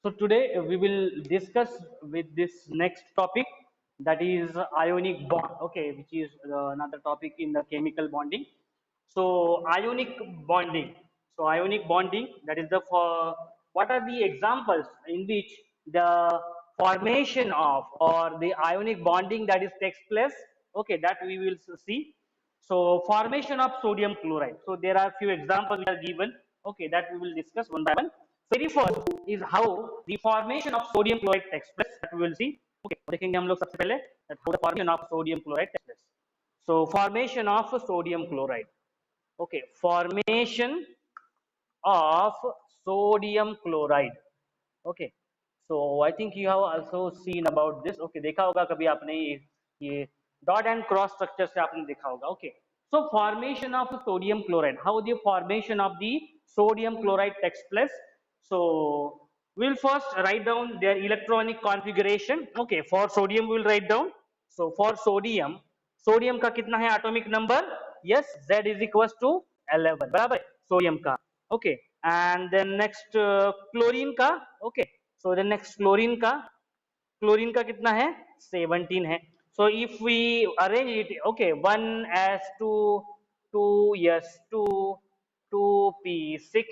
So today we will discuss with this next topic, that is ionic bond. Okay, which is another topic in the chemical bonding. So ionic bonding. So ionic bonding, that is the for what are the examples in which the formation of or the ionic bonding that is takes place. Okay, that we will see. So formation of sodium chloride. So there are few examples which are given. Okay, that we will discuss one by one. Very first is how the formation of sodium chloride takes place. That we will see. Okay, देखेंगे हम लोग सबसे पहले that how the formation of sodium chloride takes place. So formation of sodium chloride. Okay, formation of sodium chloride. Okay, so I think you have also seen about this. Okay, देखा होगा कभी आपने ये डॉट एंड क्रॉस स्ट्रक्चर से आपने देखा होगा. Okay, so formation of sodium chloride, how the formation of the sodium chloride takes place. So we'll first write down their electronic configuration. Okay, for sodium we'll write down. So for sodium का कितना है atomic number? Yes, Z is equals to 11. बराबर है sodium का. Okay, and then next chlorine का. Okay, so the next chlorine का कितना है 17 है. So if we arrange it, okay, 1s2 2s2 2p6,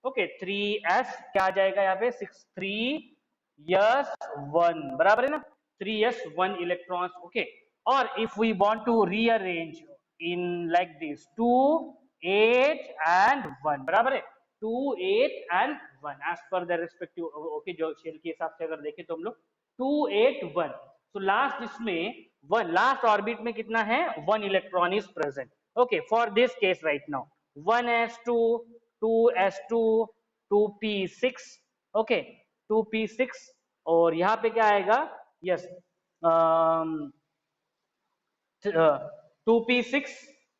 okay, 3s क्या आ जाएगा यहाँ पे 6 3s1 बराबर है ना 3s1 electrons. Okay, or if we want to rearrange in like this 2 8 and 1 बराबर है 2 8 and 1 as per the respective. Okay, जो शेल के हिसाब से अगर देखें तो हम लोग 2 8 1. so last इसमें वन लास्ट ऑर्बिट में कितना है 1 electron is present. Okay, for this case right now 1s2 2s2 2p6. Okay, 2p6 और यहाँ पे क्या आएगा yes 2p6.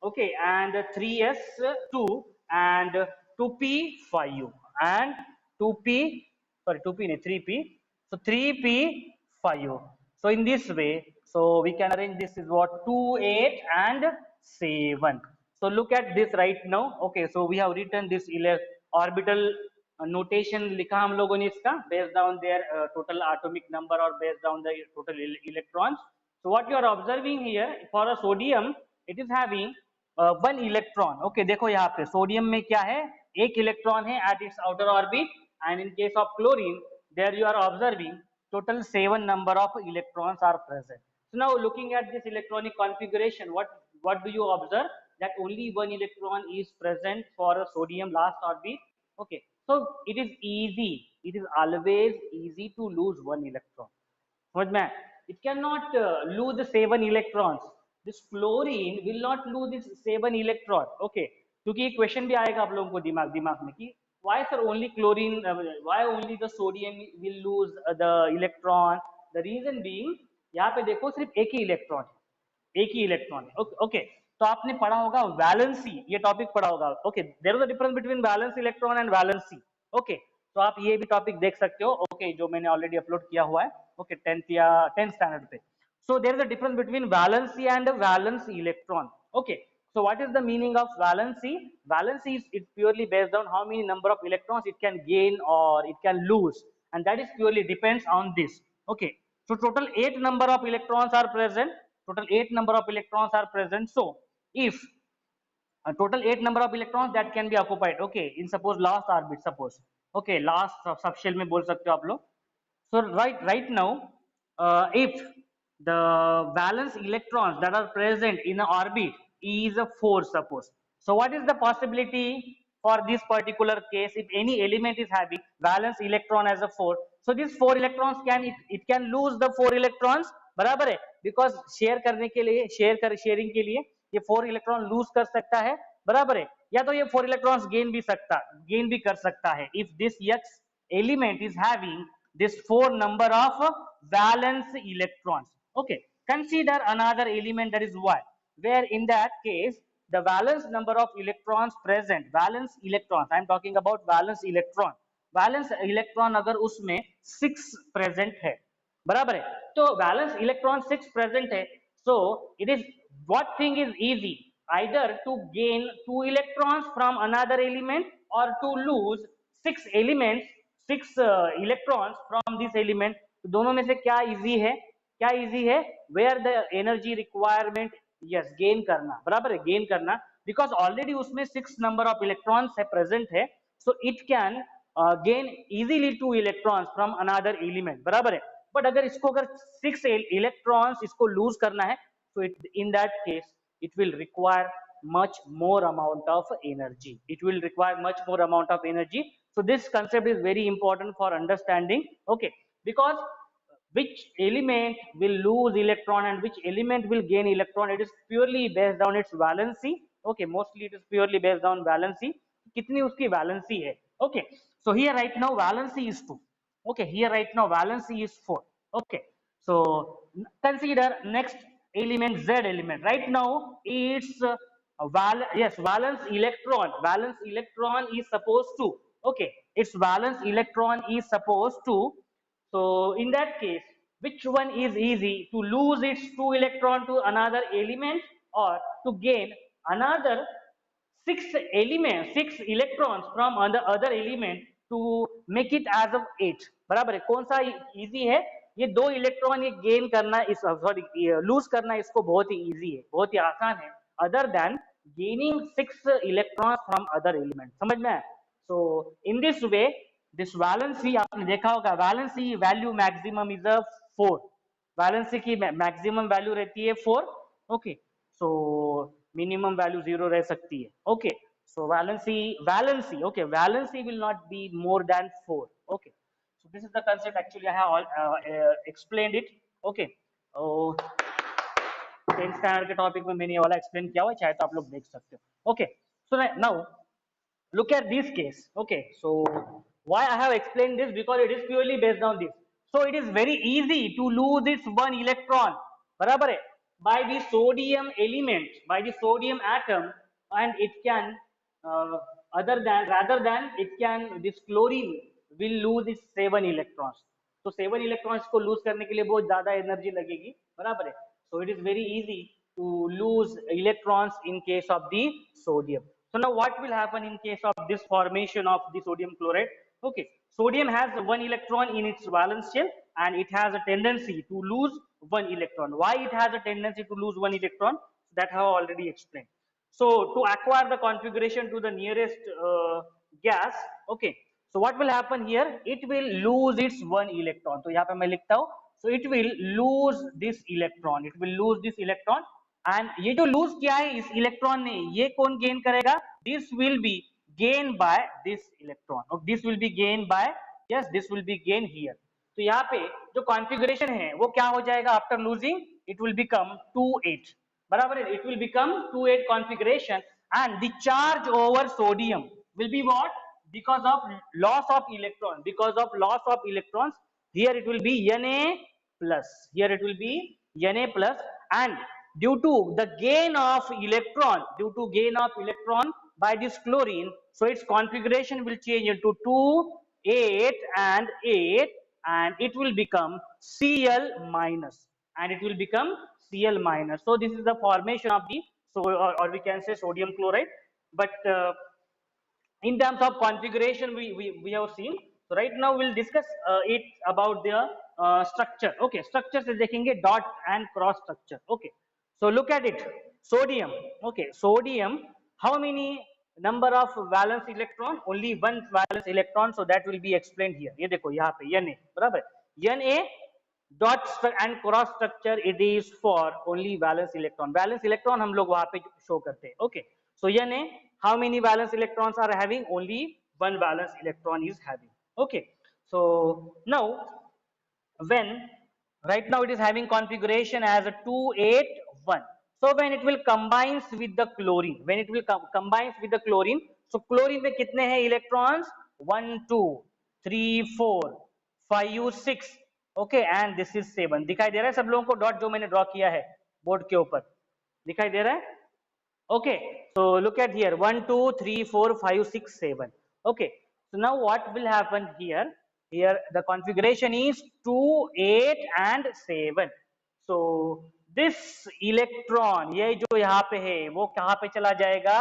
okay, and 3s2 and 2p5 and 2p, sorry 2p नहीं 3p, so 3p5. so in this way, so we can arrange this is what 2 8 and 7. so look at this right now. okay, so we have written this orbital notation लिखा हम लोगों ने इसका based on their total atomic number or based on the total electrons. so what you are observing here for a sodium, it is having one electron. okay, देखो यहाँ पे sodium में क्या है एक इलेक्ट्रॉन है at its outer orbit, and in case of chlorine there you are observing total 7 number of electrons are present. so now looking at this electronic configuration, what do you observe that only one electron is present for a sodium last orbit. okay, so it is always easy to lose one electron. समझ में आया? It cannot lose the 7 electrons. This chlorine will not lose this 7 electron. Okay, क्योंकि ये question भी आएगा आप लोगों को दिमाग में कि why sir only chlorine, why only the sodium will lose the electron. The reason being यहाँ पे देखो सिर्फ एक ही इलेक्ट्रॉन है, एक ही इलेक्ट्रॉन है. ओके ओके, तो आपने पढ़ा होगा वैलेंसी, ये टॉपिक पढ़ा होगा. Okay, there is a difference between valence electron and valency. Okay, तो आप ये भी टॉपिक देख सकते हो. ओके, जो मैंने ऑलरेडी अपलोड किया हुआ है. ओके, 10th या 10th स्टैंडर्ड पे. so there is a difference between valency and a valence electron. okay, so what is the meaning of valency? Valency is it's purely based on how many number of electrons it can gain or it can lose, and that is purely depends on this. okay, so total 8 number of electrons are present. Total 8 number of electrons are present. so if a total 8 number of electrons that can be occupied, okay, in suppose last orbit, suppose, okay, last subshell में बोल सकते हो आप लोग. so right now, if the valence electrons that are present in the orbit is a 4 suppose, so what is the possibility for this particular case if any element is having valence electron as a 4? so these 4 electrons it can lose the 4 electrons बराबर है, because share करने के लिए sharing के लिए ये 4 electron lose कर सकता है बराबर है, या तो ये 4 इलेक्ट्रॉन्स गेन भी कर सकता है if this X element is having this 4 number of valence electrons. okay, consider another element, that is Y, where in that case the valence number of electrons present, valence electrons I am talking about valence electron अगर उसमें 6 present है बराबर है, तो valence electron 6 present है. So it is what thing is easy, either to gain 2 electrons from another element or to lose 6 6 electrons from this element, तो दोनों में से क्या इजी है, क्या इजी है, where the energy requirement, yes gain करना, बराबर है, गेन करना, बिकॉज ऑलरेडी उसमें 6 नंबर ऑफ इलेक्ट्रॉन्स है प्रेजेंट है, so it can gain easily 2 electrons from another element, बराबर है। बट अगर इसको अगर 6 इलेक्ट्रॉन्स इसको लूज करना है, so in that case it will require much more amount of energy, it will require much more amount of energy. So this concept is very important for understanding, okay, because which element will lose electron and which element will gain electron, it is purely based on its valency, okay, mostly it is purely based on valency, kitni uski valency hai, okay. So here right now valency is 2, okay, here right now valency is 4, okay. So consider next element, Z element, right now it's valence electron is supposed to, okay, its valence electron is supposed to, so in that case, which one is easy, to lose its 2 electron to another element or to gain another 6 elements, 6 electrons from other element to make it as of 8, बराबर है। कौन सा easy है, ये 2 electron ये gain करना, इस sorry loose करना इसको बहुत ही इजी है, बहुत ही आसान है, other than gaining 6 electrons from other element, समझ में आया। So in this way this valency आपने देखा होगा, valency value maximum is 4, valency की मैक्सिमम वैल्यू रहती है 4, ओके, सो मिनिमम वैल्यू 0 रह सकती है, okay, so valency okay, valency will not be more than 4, okay, so this is the concept, actually I have all explained it, okay. 10th standard के topic में मैंने ये वाला एक्सप्लेन किया हुआ है, चाहे तो आप लोग देख सकते हो, okay. So now look at this case, okay, so why I have explained this, because it is purely based on this, so it is very easy to lose its 1 electron, बराबर है, by the sodium element, by the sodium atom, and it can rather than it can, this chlorine will lose its 7 electrons, तो 7 electrons को loose करने के लिए बहुत ज्यादा energy लगेगी, बराबर है, so it is very easy to lose electrons in case of the sodium. So now what will happen in case of this formation of the sodium chloride, okay, sodium has 1 electron in its valence shell and it has a tendency to lose 1 electron. Why it has a tendency to lose 1 electron, that I have already explained. So to acquire the configuration to the nearest gas, okay, so what will happen here, it will lose its 1 electron, तो यहाँ पे मैं लिखता हूँ, so it will lose this electron, it will lose this electron, and ये जो lose किया है इस electron ने, ये कौन gain करेगा, this will be gained by this electron, or this will be gained by, yes, this will be gained here. तो यहाँ पे जो configuration है वो क्या हो जाएगा, after losing it will become 2-8, बराबर है, it will become 2-8 configuration, and the charge over sodium will be what, because of loss of electron, because of loss of electrons, here it will be Na plus, here it will be Na plus, and due to the gain of electron, due to gain of electron by this chlorine, so its configuration will change into 2, 8 and 8, and it will become Cl minus, and it will become Cl minus. So this is the formation of the, so or we can say sodium chloride, but in terms of configuration we have seen. So right now we'll discuss it about their structure, okay, structure से देखेंगे dot and cross structure, okay. So look at it, sodium, okay, sodium, how many number of valence electron, only 1 valence electron, so that will be explained here, ये देखो यहाँ पे Na, बराबर, Na dot and cross structure, it is for only valence electron हम लोग वहाँ पे show करते हैं, okay. So Na, how many valence electrons are having, only 1 valence electron is having, okay. So now when right now it is having configuration as a 2-8-1, so when it will combines with the chlorine, when it will combines with the chlorine, so chlorine में कितने हैं electrons, 1 2 3 4 5 6, okay, and this is 7, दिखाई दे रहा है सब लोगों co dot जो मैंने ड्रॉ किया है बोर्ड के ऊपर, दिखाई दे रहा है, okay. So look at here, 1 2 3 4 5 6 7, okay. So now what will happen here, here the configuration is 2 8 and 7, so this electron ये जो यहाँ पे है वो कहाँ पे चला जाएगा,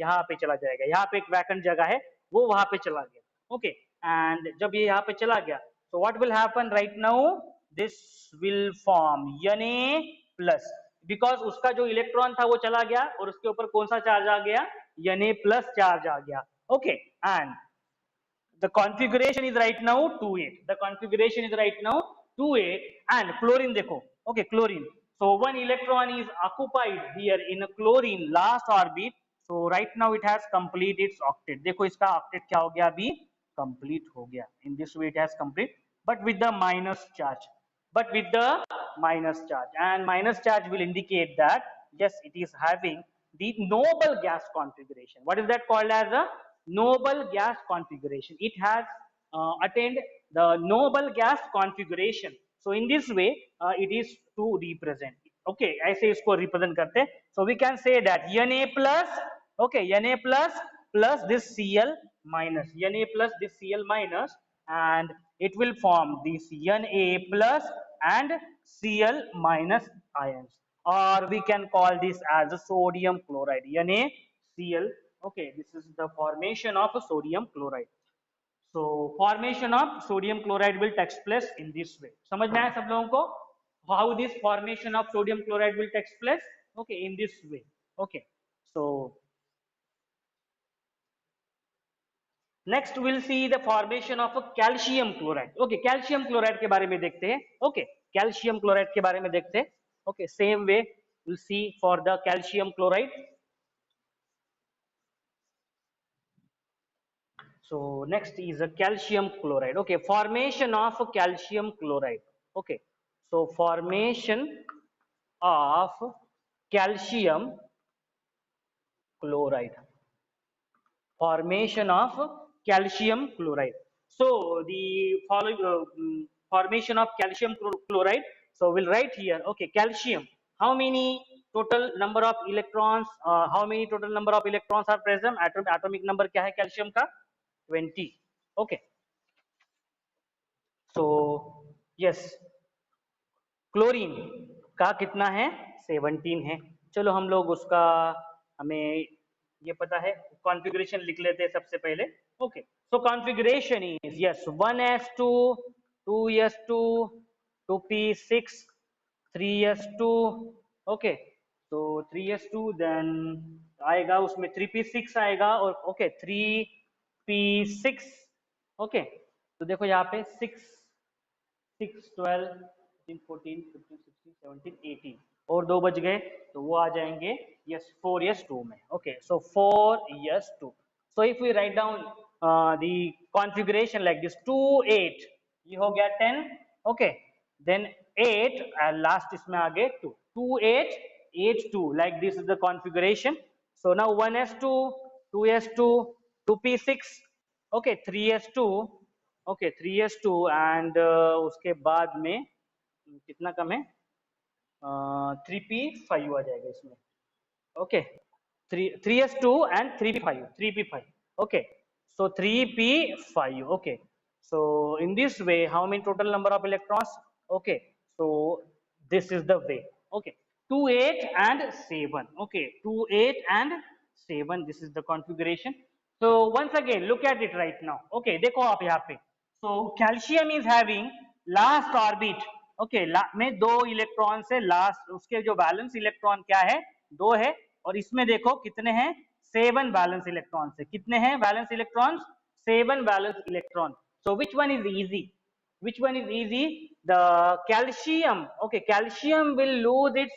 यहाँ पे चला जाएगा, यहाँ पे एक वैकेंट जगह है वो वहाँ पे चला गया, okay. and जब ये यहाँ पे चला गया, so what will happen right now, this will form Na plus, because उसका जो इलेक्ट्रॉन था वो चला गया और उसके ऊपर कौन सा चार्ज आ गया, Na plus चार्ज आ गया. Okay, and the configuration is right now 2,8. The configuration is right now 2,8, and chlorine देखो, okay, chlorine. So one electron is occupied here in a chlorine last orbit. So right now it has complete its octet. देखो इसका octet क्या हो गया अभी, complete हो गया. In this way it has complete, but with the minus charge. But with the minus charge, and minus charge will indicate that yes, it is having the noble gas configuration. What is that called as a noble gas configuration? It has attained the noble gas configuration. So in this way it is to represent. Okay, ऐसे इसको represent करते. So we can say that Na plus, okay, Na plus this Cl minus, Na plus this Cl minus, and it will form this Na plus and Cl minus ions, or we can call this as a sodium chloride, NaCl. Okay, this is the formation of a sodium chloride. So formation of sodium chloride will take place in this way. समझ में आया सब लोगों को? How this formation of sodium chloride will take place? Okay, in this way. Okay, so next we'll see the formation of a calcium chloride. Okay, calcium chloride के बारे में देखते हैं. Okay, calcium chloride के बारे में देखते हैं. Okay, same way we'll see for the calcium chloride. So next is a calcium chloride. Okay, formation of a calcium chloride. Okay, so formation of calcium chloride. Formation of calcium chloride. So the following formation of calcium chloride. So we'll write here. Okay, calcium. How many total number of electrons? How many total number of electrons are present? Atomic number क्या है calcium का? 20. Okay. So yes, chlorine का कितना है, 17 है. चलो हम लोग उसका, हमें ये पता है, कॉन्फ़िगरेशन लिख लेते हैं सबसे पहले. Okay, so configuration is yes 1s2 2s2 2p6 3s2. Okay, तो 3s2 देन आएगा उसमें 3p6 आएगा, और ओके 3p6. ओके, तो देखो यहाँ पे 6 6 12 13 14 15 16 17 18 और 2 बज गए, तो वो आ जाएंगे यस 4s2 में. Okay, so 4s2. So if we write down the configuration like this 2 8, ये हो गया 10. ओके, देन 8 लास्ट इसमें आ गए 2 2 8 8 2, like this is the configuration. So now 1s2 2s2 2p6. Okay, 3s2. Okay, 3s2 and उसके बाद में कितना कम है, 3p5 आ जाएगा इसमें. Okay, 3s2 and 3p5. Okay, so 3p5. Okay, so in this way how many total number of electrons? Okay, so this is the way. Okay, 2 8 and 7. Okay, 2 8 and 7, this is the configuration. So once again look at it right now. Okay, देखो आप यहाँ पे. So calcium is having last orbit. Okay, में 2 electron से last, उसके जो balance electron क्या है, 2 है, और इसमें देखो कितने हैं, 7 बैलेंस इलेक्ट्रॉन से. कितने हैं balance electrons, 7 balance electron. So which one is easy? Which one is easy? The calcium. Okay, calcium will lose its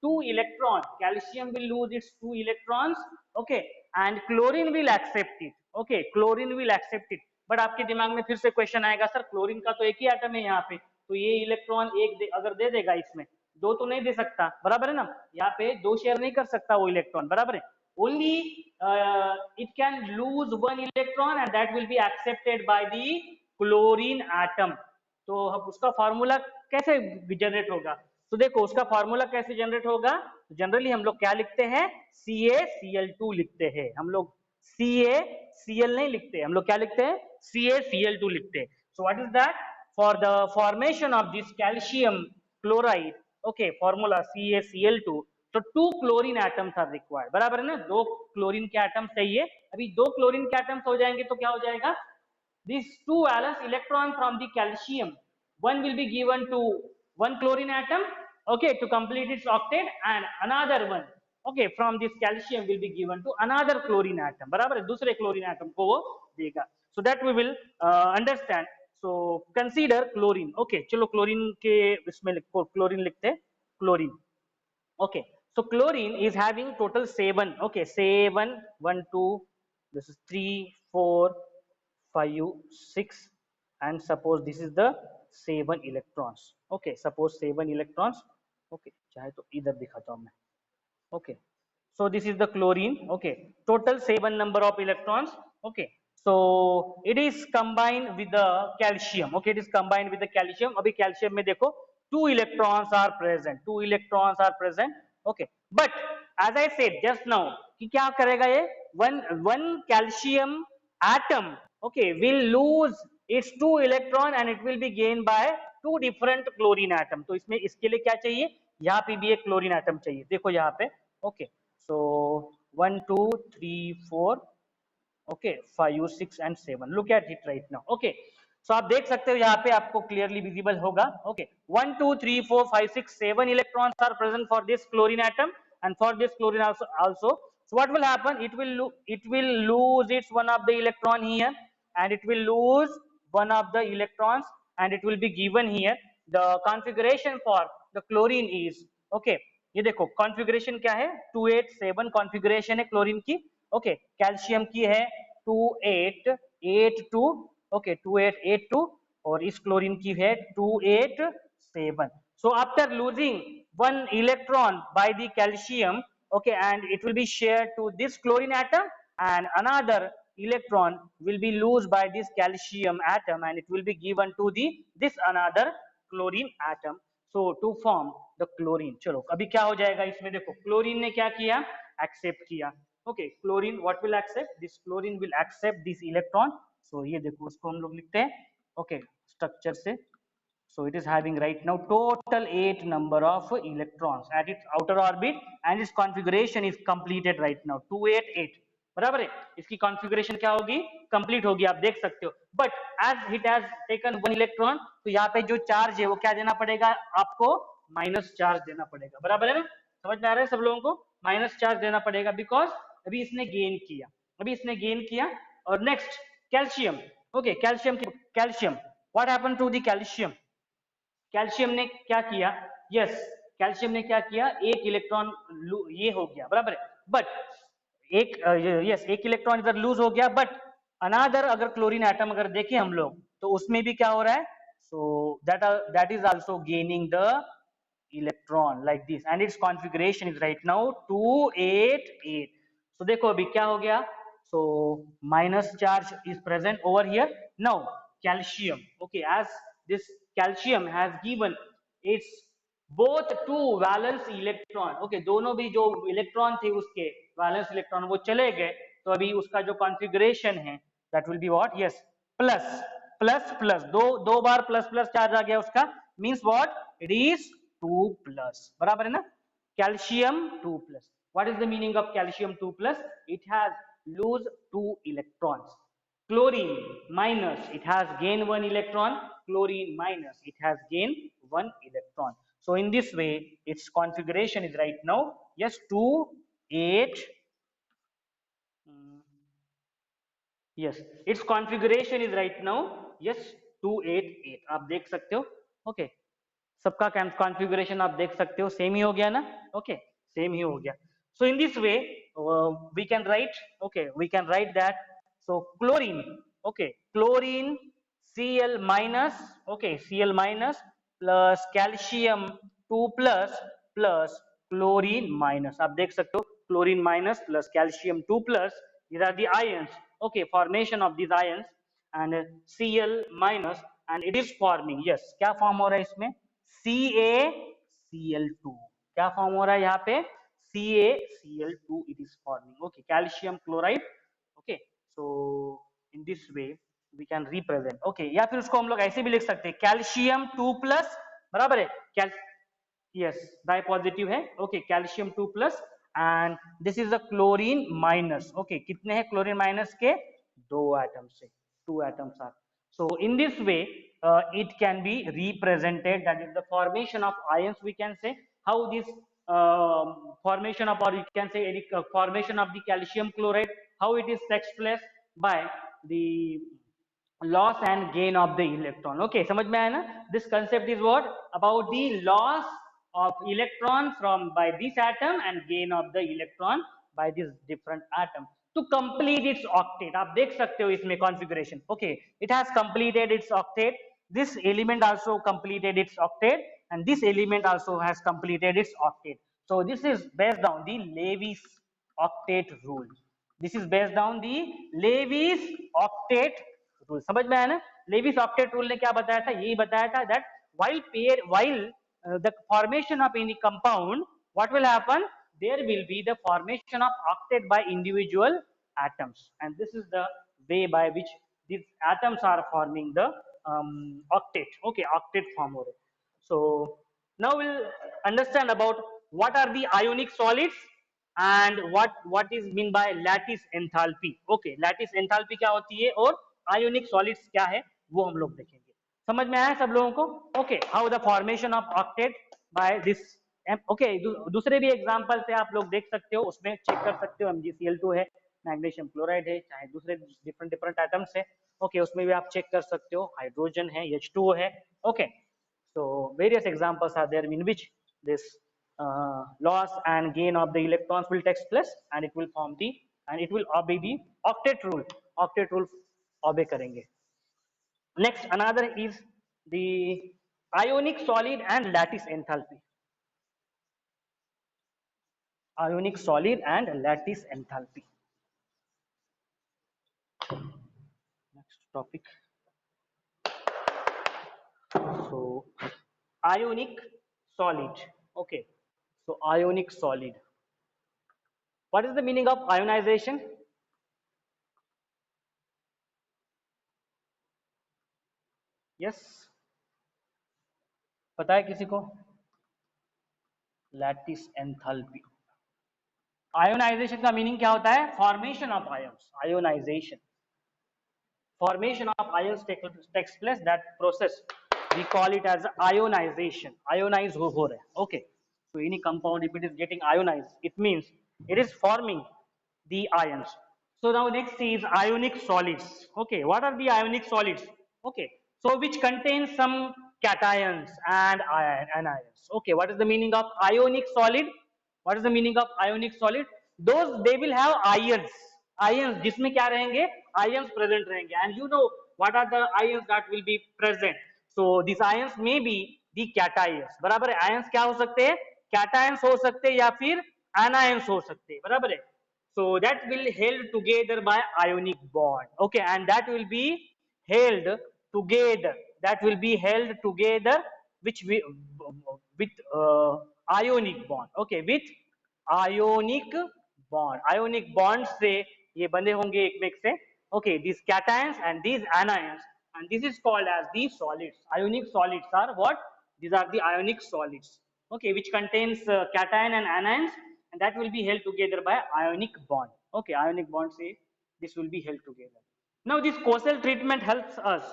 2 electrons. Calcium will lose its 2 electrons. Okay, and chlorine will accept it. Okay, chlorine will accept it. But आपके दिमाग में फिर से question आएगा, sir chlorine का तो एक ही atom है यहाँ पे, तो ये इलेक्ट्रॉन एक अगर दे देगा इसमें, 2 तो नहीं दे सकता, बराबर है ना, यहाँ पे 2 शेयर नहीं कर सकता वो इलेक्ट्रॉन, बराबर है. Only it can lose 1 electron and that will be accepted by the chlorine atom. तो अब उसका फॉर्मूला कैसे जनरेट होगा, तो देखो उसका फॉर्मूला कैसे जनरेट होगा. जनरली हम लोग क्या लिखते हैं, CaCl2 लिखते हैं हम लोग. CaCl नहीं लिखते हम लोग, क्या लिखते हैं, CaCl2 लिखते हैं. So what is that? For the formation of this calcium chloride, okay, formula CaCl2, तो 2 क्लोरीन एटम्स आर रिक्वायर्ड, बराबर है ना, 2 क्लोरीन के एटम्स चाहिए. अभी 2 क्लोरीन के एटम्स हो जाएंगे तो क्या हो जाएगा, these two valence electron from the calcium, one will be given to one chlorine atom, okay, to complete its octet, and another one, okay, from this calcium will be given to another chlorine atom, बराबर है, दूसरे chlorine atom को वो देगा. So that we will understand. So consider chlorine. Okay, चलो chlorine के इसमें chlorine लिखते हैं, chlorine. Okay, so chlorine is having total 7. Okay, 7, 1, 2, this is 3, 4, 5, 6, and suppose this is the 7 electrons. Okay, suppose 7 electrons. Okay, चाहे तो इधर दिखाता हूँ मैं. Okay, so this is the chlorine. Okay, total 7 number of electrons. Okay, so it is combined with the calcium. Okay, it is combined with the calcium. अभी calcium में देखो 2 electrons are present. 2 electrons are present. Okay, but as I said just now कि क्या करेगा ये, one calcium atom, okay, will lose its 2 electron and it will be gained by 2 different chlorine atom. तो इसमें इसके लिए क्या चाहिए, यहाँ पे भी एक क्लोरीन एटम चाहिए. देखो यहाँ पे. Okay, so 1, 2, 3, 4, okay, 5, 6 and 7. Look at it right now. Okay, so आप देख सकते हो यहाँ पे आपको क्लियरली विजिबल होगा. Okay, 1, 2, 3, 4, 5, 6, 7 electrons are present for this chlorine atom and for this chlorine also. So what will happen, it will lose its one of the electron here and it will lose one of the electrons and it will be given here. The configuration for the chlorine is, okay, ये देखो configuration क्या है, 287 configuration है chlorine की. Okay, calcium की है 2882. Okay, 2882 और इस क्लोरीन की है 287. So after losing one electron by the calcium, okay, and it will be shared to this chlorine atom, and another electron will be lost by this calcium atom and it will be given to the this another chlorine atom. So to form the chlorine. चलो अभी क्या हो जाएगा इसमें, देखो chlorine ने क्या किया, एक्सेप्ट किया. Okay, chlorine what will accept, this chlorine will accept this electron. So ये देखो उसको हम लोग लिखते हैं. ओके, स्ट्रक्चर से. So it is having right now total 8 number of electrons at its outer orbit and its configuration is completed right now 288. बराबर है, इसकी कॉन्फ़िगरेशन क्या होगी, कंप्लीट होगी, आप देख सकते हो. But as it has taken one electron, तो यहाँ पे जो चार्ज है वो क्या देना पड़ेगा आपको, माइनस चार्ज देना पड़ेगा. बराबर है ना, समझ में आ रहा है सब लोगों को, माइनस चार्ज देना पड़ेगा बिकॉज अभी इसने गेन किया, अभी इसने गेन किया. और next calcium. Okay, calcium what happened to the calcium, calcium ने क्या किया, यस, कैल्शियम ने क्या किया, एक इलेक्ट्रॉन ये हो गया, बराबर है. बट एक यस एक इलेक्ट्रॉन इधर लूज हो गया. बट अनादर अगर क्लोरीन एटम अगर देखें हम लोग तो उसमें भी क्या हो रहा है, so that is also gaining the electron like this and its configuration is right now 288. So देखो अभी क्या हो गया, so minus charge is present over here. Now calcium, okay, as this calcium has given its both two valence electron. Okay, दोनों भी जो electron थे उसके वैलेंस इलेक्ट्रॉन वो चले गए, तो अभी उसका जो कॉन्फ़िगरेशन है that will be what, yes, plus plus plus, दो बार प्लस प्लस चार्ज आ गया उसका, means what, it is 2 plus. बराबर है ना, calcium 2 plus. What is the meaning of calcium 2 plus, it has lose 2 electrons. Chlorine minus, it has gained 1 electron. Chlorine minus, it has gained 1 electron. So in this way its configuration is right now, yes, 2 8. Yes, its configuration is right now, yes, 288. आप देख सकते हो. Okay, सबका configuration आप देख सकते हो, same ही हो गया ना. ओके, सेम ही हो गया. So in this way we can write, okay, we can write that. So chlorine, okay, chlorine Cl minus, okay, Cl minus plus calcium 2 plus plus chlorine minus. आप देख सकते हो chlorine minus plus calcium 2 plus, these are the ions. Okay, formation of these ions and Cl minus and it is forming, yes, क्या form हो रहा है इसमें, CaCl2. क्या फॉर्म हो रहा है यहाँ पे, CaCl2 it is forming. Okay, calcium chloride. Okay, so in this way we can represent. Okay, या फिर उसको हम लोग ऐसे भी लिख सकते हैं, कैल्शियम 2 प्लस, बराबर है, यस, डाई पॉजिटिव है. Okay, calcium 2 plus and this is the chlorine minus. Okay, कितने हैं क्लोरीन माइनस के, 2 एटम से two atoms are. So in this way, it can be represented, that is the formation of ions, we can say. How this formation of, or you can say any formation of the calcium chloride, how it is takes place by the loss and gain of the electron. Okay, समझ में आया ना? This concept is what? About the loss of electron from by this atom and gain of the electron by this different atom. To complete its octet, आप देख सकते हो इसमें configuration. Okay, it has completed its octet. This element also completed its octet, and this element also has completed its octet. So this is based on the Levy's octet rule. This is based on the Levy's octet rule. समझ में आया ना? Levy's octet rule ने क्या बताया था? यही बताया था that while the formation of any compound, what will happen? There will be the formation of octet by individual atoms, and this is the way by which these atoms are forming the octet. Okay, octet form हो रहे. So now we'll understand about what are the ionic solids and what is mean by lattice enthalpy. Okay, lattice enthalpy क्या होती है और ionic solids क्या है वो हम लोग देखेंगे. समझ में आया सब लोगों को? Okay, how the formation of octet by this. Okay, दूसरे भी एग्जांपल से आप लोग देख सकते हो, उसमें चेक कर सकते हो. MgCl2 है, मैग्नीशियम क्लोराइड है, चाहे दूसरे डिफरेंट डिफरेंट एटम्स है. ओके, उसमें भी आप चेक कर सकते हो. हाइड्रोजन है, H2O है. Okay, so various examples are there in which this loss and gain of the electrons will take place, and it will form the, and it will obey the octet rule. Octet rule obey करेंगे. Next, another is the ionic solid and lattice enthalpy. Ionic solid and lattice enthalpy. Next topic. So ionic solid. Okay, so ionic solid. What is the meaning of ionization? Yes, पता है किसी को? Lattice enthalpy. Ionization का meaning क्या होता है? Formation of ions. Ionization. Formation of ions takes place. That process we call it as ionization. Ionize हो रहा है. Okay. So any compound, if it is getting ionized, it means it is forming the ions. So now next is ionic solids. Okay, what are the ionic solids? Okay, so which contains some cations and anions. Okay, what is the meaning of ionic solid? What is the meaning of ionic solid? Those, they will have ions. Ions जिसमें क्या रहेंगे? Ions present रहेंगे. And you know what are the ions that will be present? So these ions may be the cations. बराबर है? Ions क्या हो सकते हैं? Cations हो सकते हैं या फिर anions हो सकते हैं. बराबर है? So that will held together by ionic bond. Okay, and that will be held together. That will be held together which we, with ionic bond. Okay, with ionic bond. Ionic bonds से ये बंधे होंगे एक में से. Okay, these cations and these anions, and this is called as the solids. Ionic solids are what? These are the ionic solids. Okay, which contains cation and anions, and that will be held together by ionic bond. Okay, ionic bond say this will be held together. Now this Cosell treatment helps us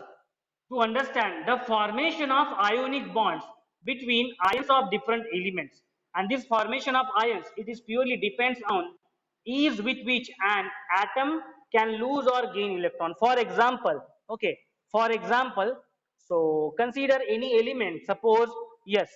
to understand the formation of ionic bonds between ions of different elements. And this formation of ions, it is purely depends on ease with which an atom can lose or gain electron. For example, okay, for example, so consider any element. Suppose, yes,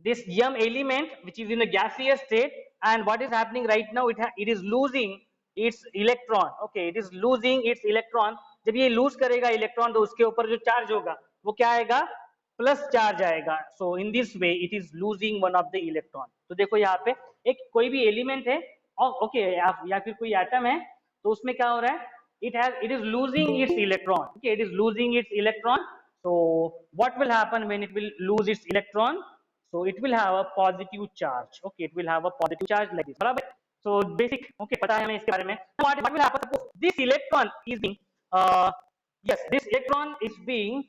this m element which is in the gaseous state, and what is happening right now, it is losing its electron. Okay, it is losing its electron. जब ये lose करेगा electron तो उसके ऊपर जो charge होगा वो क्या आएगा? प्लस चार्ज आएगा. So in this way it is losing one of the electron. तो देखो यहाँ पे एक कोई भी एलिमेंट है, ओके, या फिर कोई एटम है, तो उसमें क्या हो रहा है? it is losing its electron. Okay, it is losing its electron. So what will happen when it will lose its electron? So it will have a positive charge. Okay, it will have a positive charge like this. बराबर? So basic, okay, पता है हमें इसके बारे में. What will happen? Suppose this electron is being, yes, this electron is being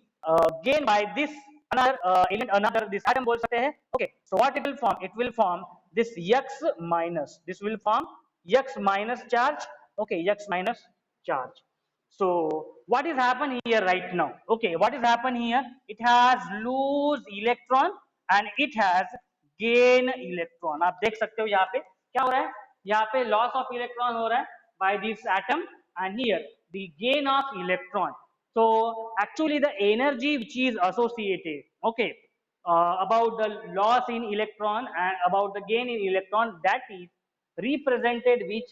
gained by this another element, another this atom बोल सकते हैं. Okay, so what it will form? It will form this X minus. This will form X minus charge. Okay, X minus charge. So what is happen here right now? Okay, what is happen here? It has lose electron and it has gain electron. आप देख सकते हो यहाँ पे क्या हो रहा है, यहाँ पे loss of electron हो रहा है by this atom, and here the gain of electron. So actually the energy which is associated, okay, about the loss in electron and about the gain in electron, that is represented which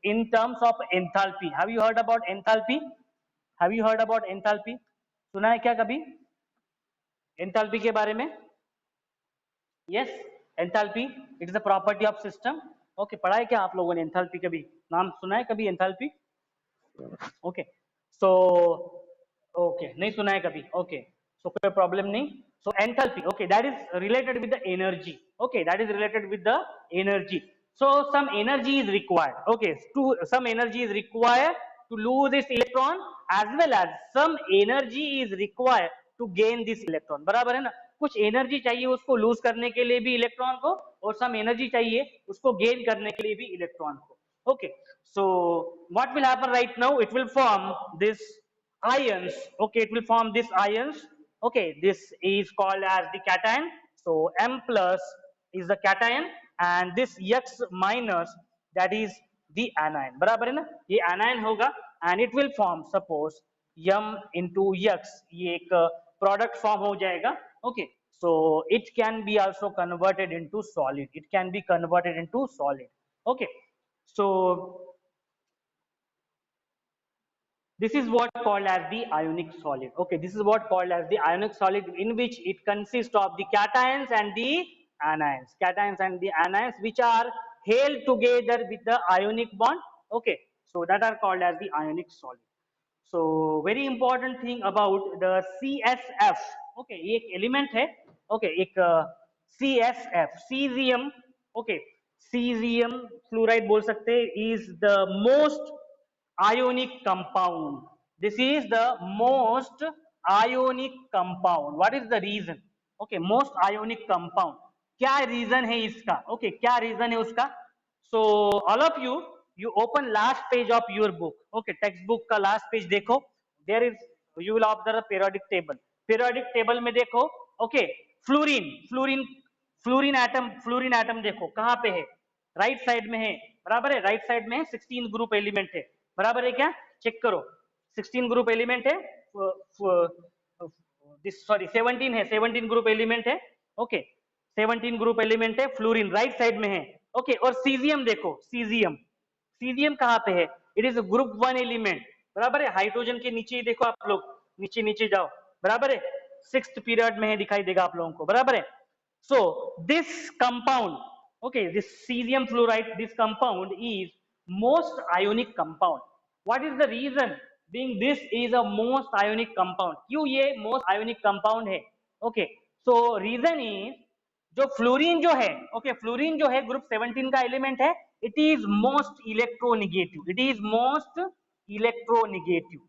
in terms of enthalpy. Have you heard about enthalpy? Have you heard about enthalpy? सुना है क्या कभी enthalpy के बारे में? Yes, enthalpy, it is a property of system. Okay, पढ़ा है क्या आप लोगों ने enthalpy कभी? नाम सुना है कभी enthalpy? Okay, so okay, नहीं सुना है कभी. Okay, so कोई problem नहीं. So enthalpy, okay, that is related with the energy. Okay, that is related with the energy. So some energy is required. Okay, some energy is required to lose this electron, as well as some energy is required to gain this electron. बराबर है ना? कुछ energy चाहिए उसको loose करने के लिए भी इलेक्ट्रॉन को, और सम एनर्जी चाहिए उसको गेन करने के लिए भी इलेक्ट्रॉन को. Okay, so what will happen right now? It will form this ions. Okay, it will form this ions. Okay, this is called as the cation. So M plus is the cation and this X minus, that is the anion. बराबर है ना? ये anion होगा and it will form suppose M into X. ये एक product form हो जाएगा. Okay, so it can be also converted into solid. It can be converted into solid. Okay, so this is what called as the ionic solid. Okay, this is what called as the ionic solid, in which it consists of the cations and the anions. Cations and the anions which are held together with the ionic bond. Okay, so that are called as the ionic solid. So very important thing about the CSF. Okay, ये एक element है. Okay, एक CSF, cesium. Okay, cesium fluoride बोल सकते हैं, is the most ionic compound. This is the most ionic compound. What is the reason? Okay, most ionic compound. क्या reason है इसका? Okay, क्या reason है उसका? So all of you, you open last page of your book. Okay, textbook का last page देखो. There is, you will observe a periodic table. Periodic table में देखो. Okay, fluorine atom देखो कहाँ पे है? राइट साइड में है. बराबर है, राइट साइड में 16 ग्रुप एलिमेंट है. बराबर है क्या? चेक करो, 16 ग्रुप एलिमेंट है. सॉरी 17 है, 17 ग्रुप एलिमेंट है. ओके, 17 ग्रुप एलिमेंट है. फ्लोरीन राइट साइड में है. ओके, और सीजियम देखो, सीजियम कहाँ पे है? It is group 1 element. बराबर है, हाइड्रोजन के नीचे ही देखो आप लोग, नीचे नीचे जाओ. बराबर है, 6th पीरियड में है, दिखाई देगा आप लोगों को. बराबर है. So this compound, okay, this cesium fluoride, this compound is most ionic compound. What is the reason being this is a most ionic compound? क्यों ये most ionic compound है? Okay, so reason is जो fluorine जो है, okay, fluorine जो है group 17 का element है, it is most electronegative. It is most electronegative.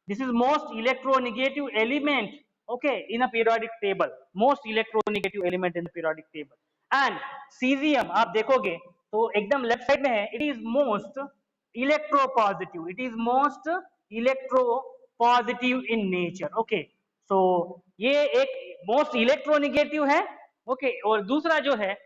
This is most electronegative element, okay, in a periodic table. Most electronegative element in the periodic table. And cesium आप देखोगे तो एकदम left side में है. It is most electropositive. It is most electropositive in nature. Okay, so ये एक most electronegative है. Okay, और दूसरा जो है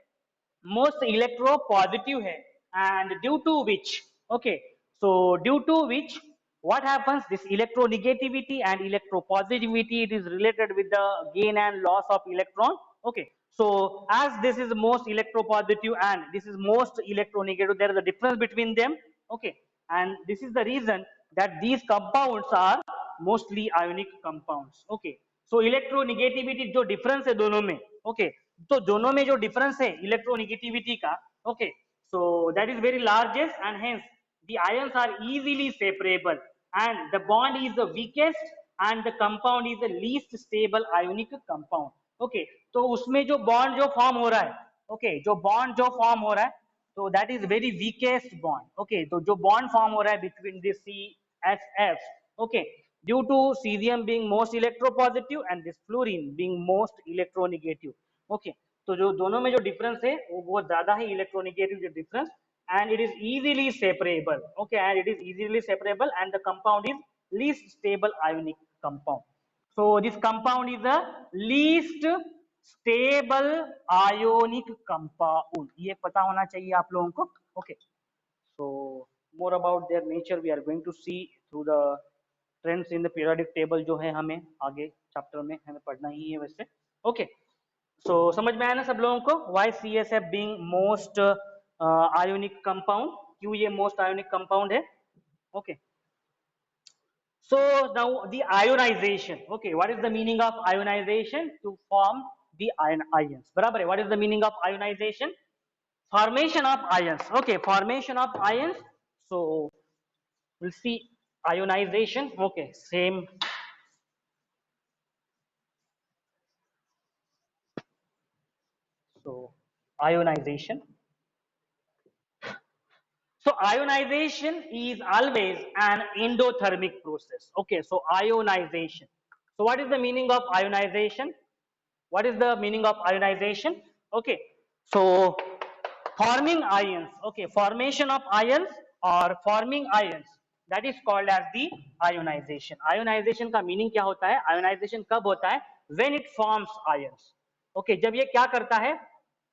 most electropositive है. And due to which, okay, so due to which what happens, this electronegativity and electropositivity, it is related with the gain and loss of electron. Okay, so as this is most electropositive and this is most electronegative, there is a difference between them. Okay, and this is the reason that these compounds are mostly ionic compounds. Okay, so electronegativity जो difference है दोनों में. Okay, तो दोनों में जो difference है electronegativity का, okay, so that is very largest and hence the ions are easily separable and the bond is the weakest and the compound is the least stable ionic compound. Okay, तो उसमें जो bond जो form हो रहा है, okay, जो bond जो form हो रहा है, तो that is very weakest bond. Okay, तो जो bond form हो रहा है between the CSF, okay, due to cesium being most electropositive and this fluorine being most electronegative. Okay, तो जो दोनों में जो difference है वो बहुत ज्यादा है electronegative जो difference. and it is easily separable. Okay, and it is easily separable, and the compound is least stable ionic compound. So this compound is the least stable ionic compound. ये पता होना चाहिए आप लोगों को. Okay, so more about their nature we are going to see through the trends in the periodic table जो है हमें आगे चैप्टर में हमें पढ़ना ही है वैसे. Okay, so समझ में आया ना सब लोगों को why CSF being most ionic compound, क्यों ये most ionic compound है. Okay, so now the ionization. Okay, what is the meaning of ionization? To form the ions. बराबर है. What is the meaning of ionization? Formation of ions. Okay, formation of ions. So we'll see ionization. Okay, same. So ionization. So ionization is always an endothermic process. Okay, so ionization. So what is the meaning of ionization? What is the meaning of ionization? Okay, so forming ions. Okay, formation of ions or forming ions, that is called as the ionization. Ionization का meaning क्या होता है? Ionization कब होता है? When it forms ions. Okay, जब ये क्या करता है?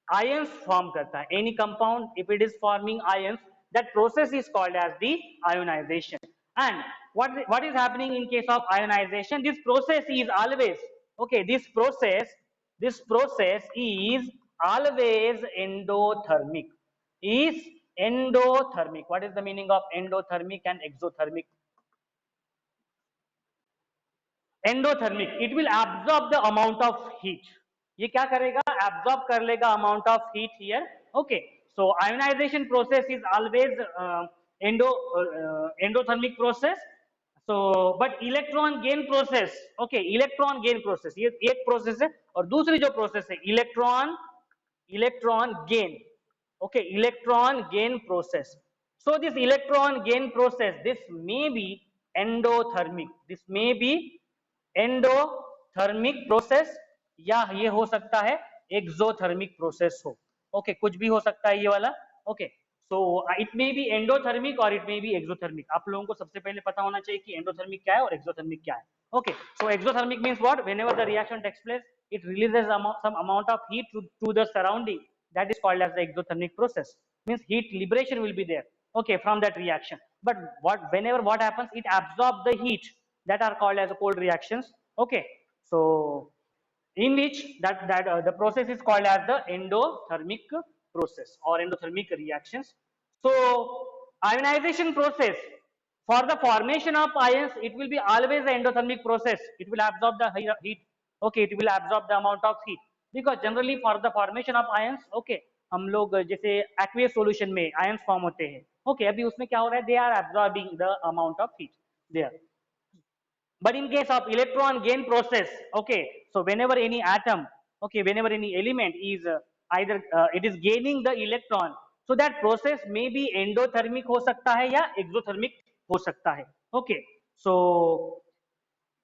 Ions form करता है. Any compound, if it is forming ions, that process is called as the ionization. And what is happening in case of ionization? This process is always, okay, this process is always endothermic. Is endothermic. What is the meaning of endothermic and exothermic? Endothermic, it will absorb the amount of heat. ये क्या करेगा? Absorb कर लेगा amount of heat here. Okay, so ionization process is always endothermic process. So but electron gain process, okay, electron gain process, ये एक process है. और दूसरी जो process है electron gain. Okay, electron gain process. So this electron gain process, this may be endothermic. This may be endothermic process, या ये हो सकता है एक्सोथर्मिक प्रोसेस हो. ओके, कुछ भी हो सकता है ये वाला. Okay, so it may be endothermic और इट मे बी एक्सोथर्मिक. आप लोगों को सबसे पहले पता होना चाहिए कि एंडोथर्मिक क्या है और एक्सोथर्मिक क्या है. Okay, so exothermic means what? Whenever the reaction takes place, it releases some amount of heat to the surrounding. That is called as the exothermic process. Means heat liberation will be there. Okay, from that reaction. But whenever what happens, it absorbs the heat, that are called as cold reactions. Okay, so in which the process is called as the endothermic process or endothermic reactions. So ionization process, for the formation of ions, it will be always the endothermic process. It will absorb the heat. Okay, it will absorb the amount of heat, because generally for the formation of ions, okay, हम लोग जैसे aqueous solution में ions form होते हैं. Okay, अभी उसमें क्या हो रहा है? They are absorbing the amount of heat there. But in case of electron gain process, okay, so whenever any atom, okay, whenever any element is either it is gaining the electron, so that process may be endothermic हो सकता है या exothermic हो सकता है. Okay, so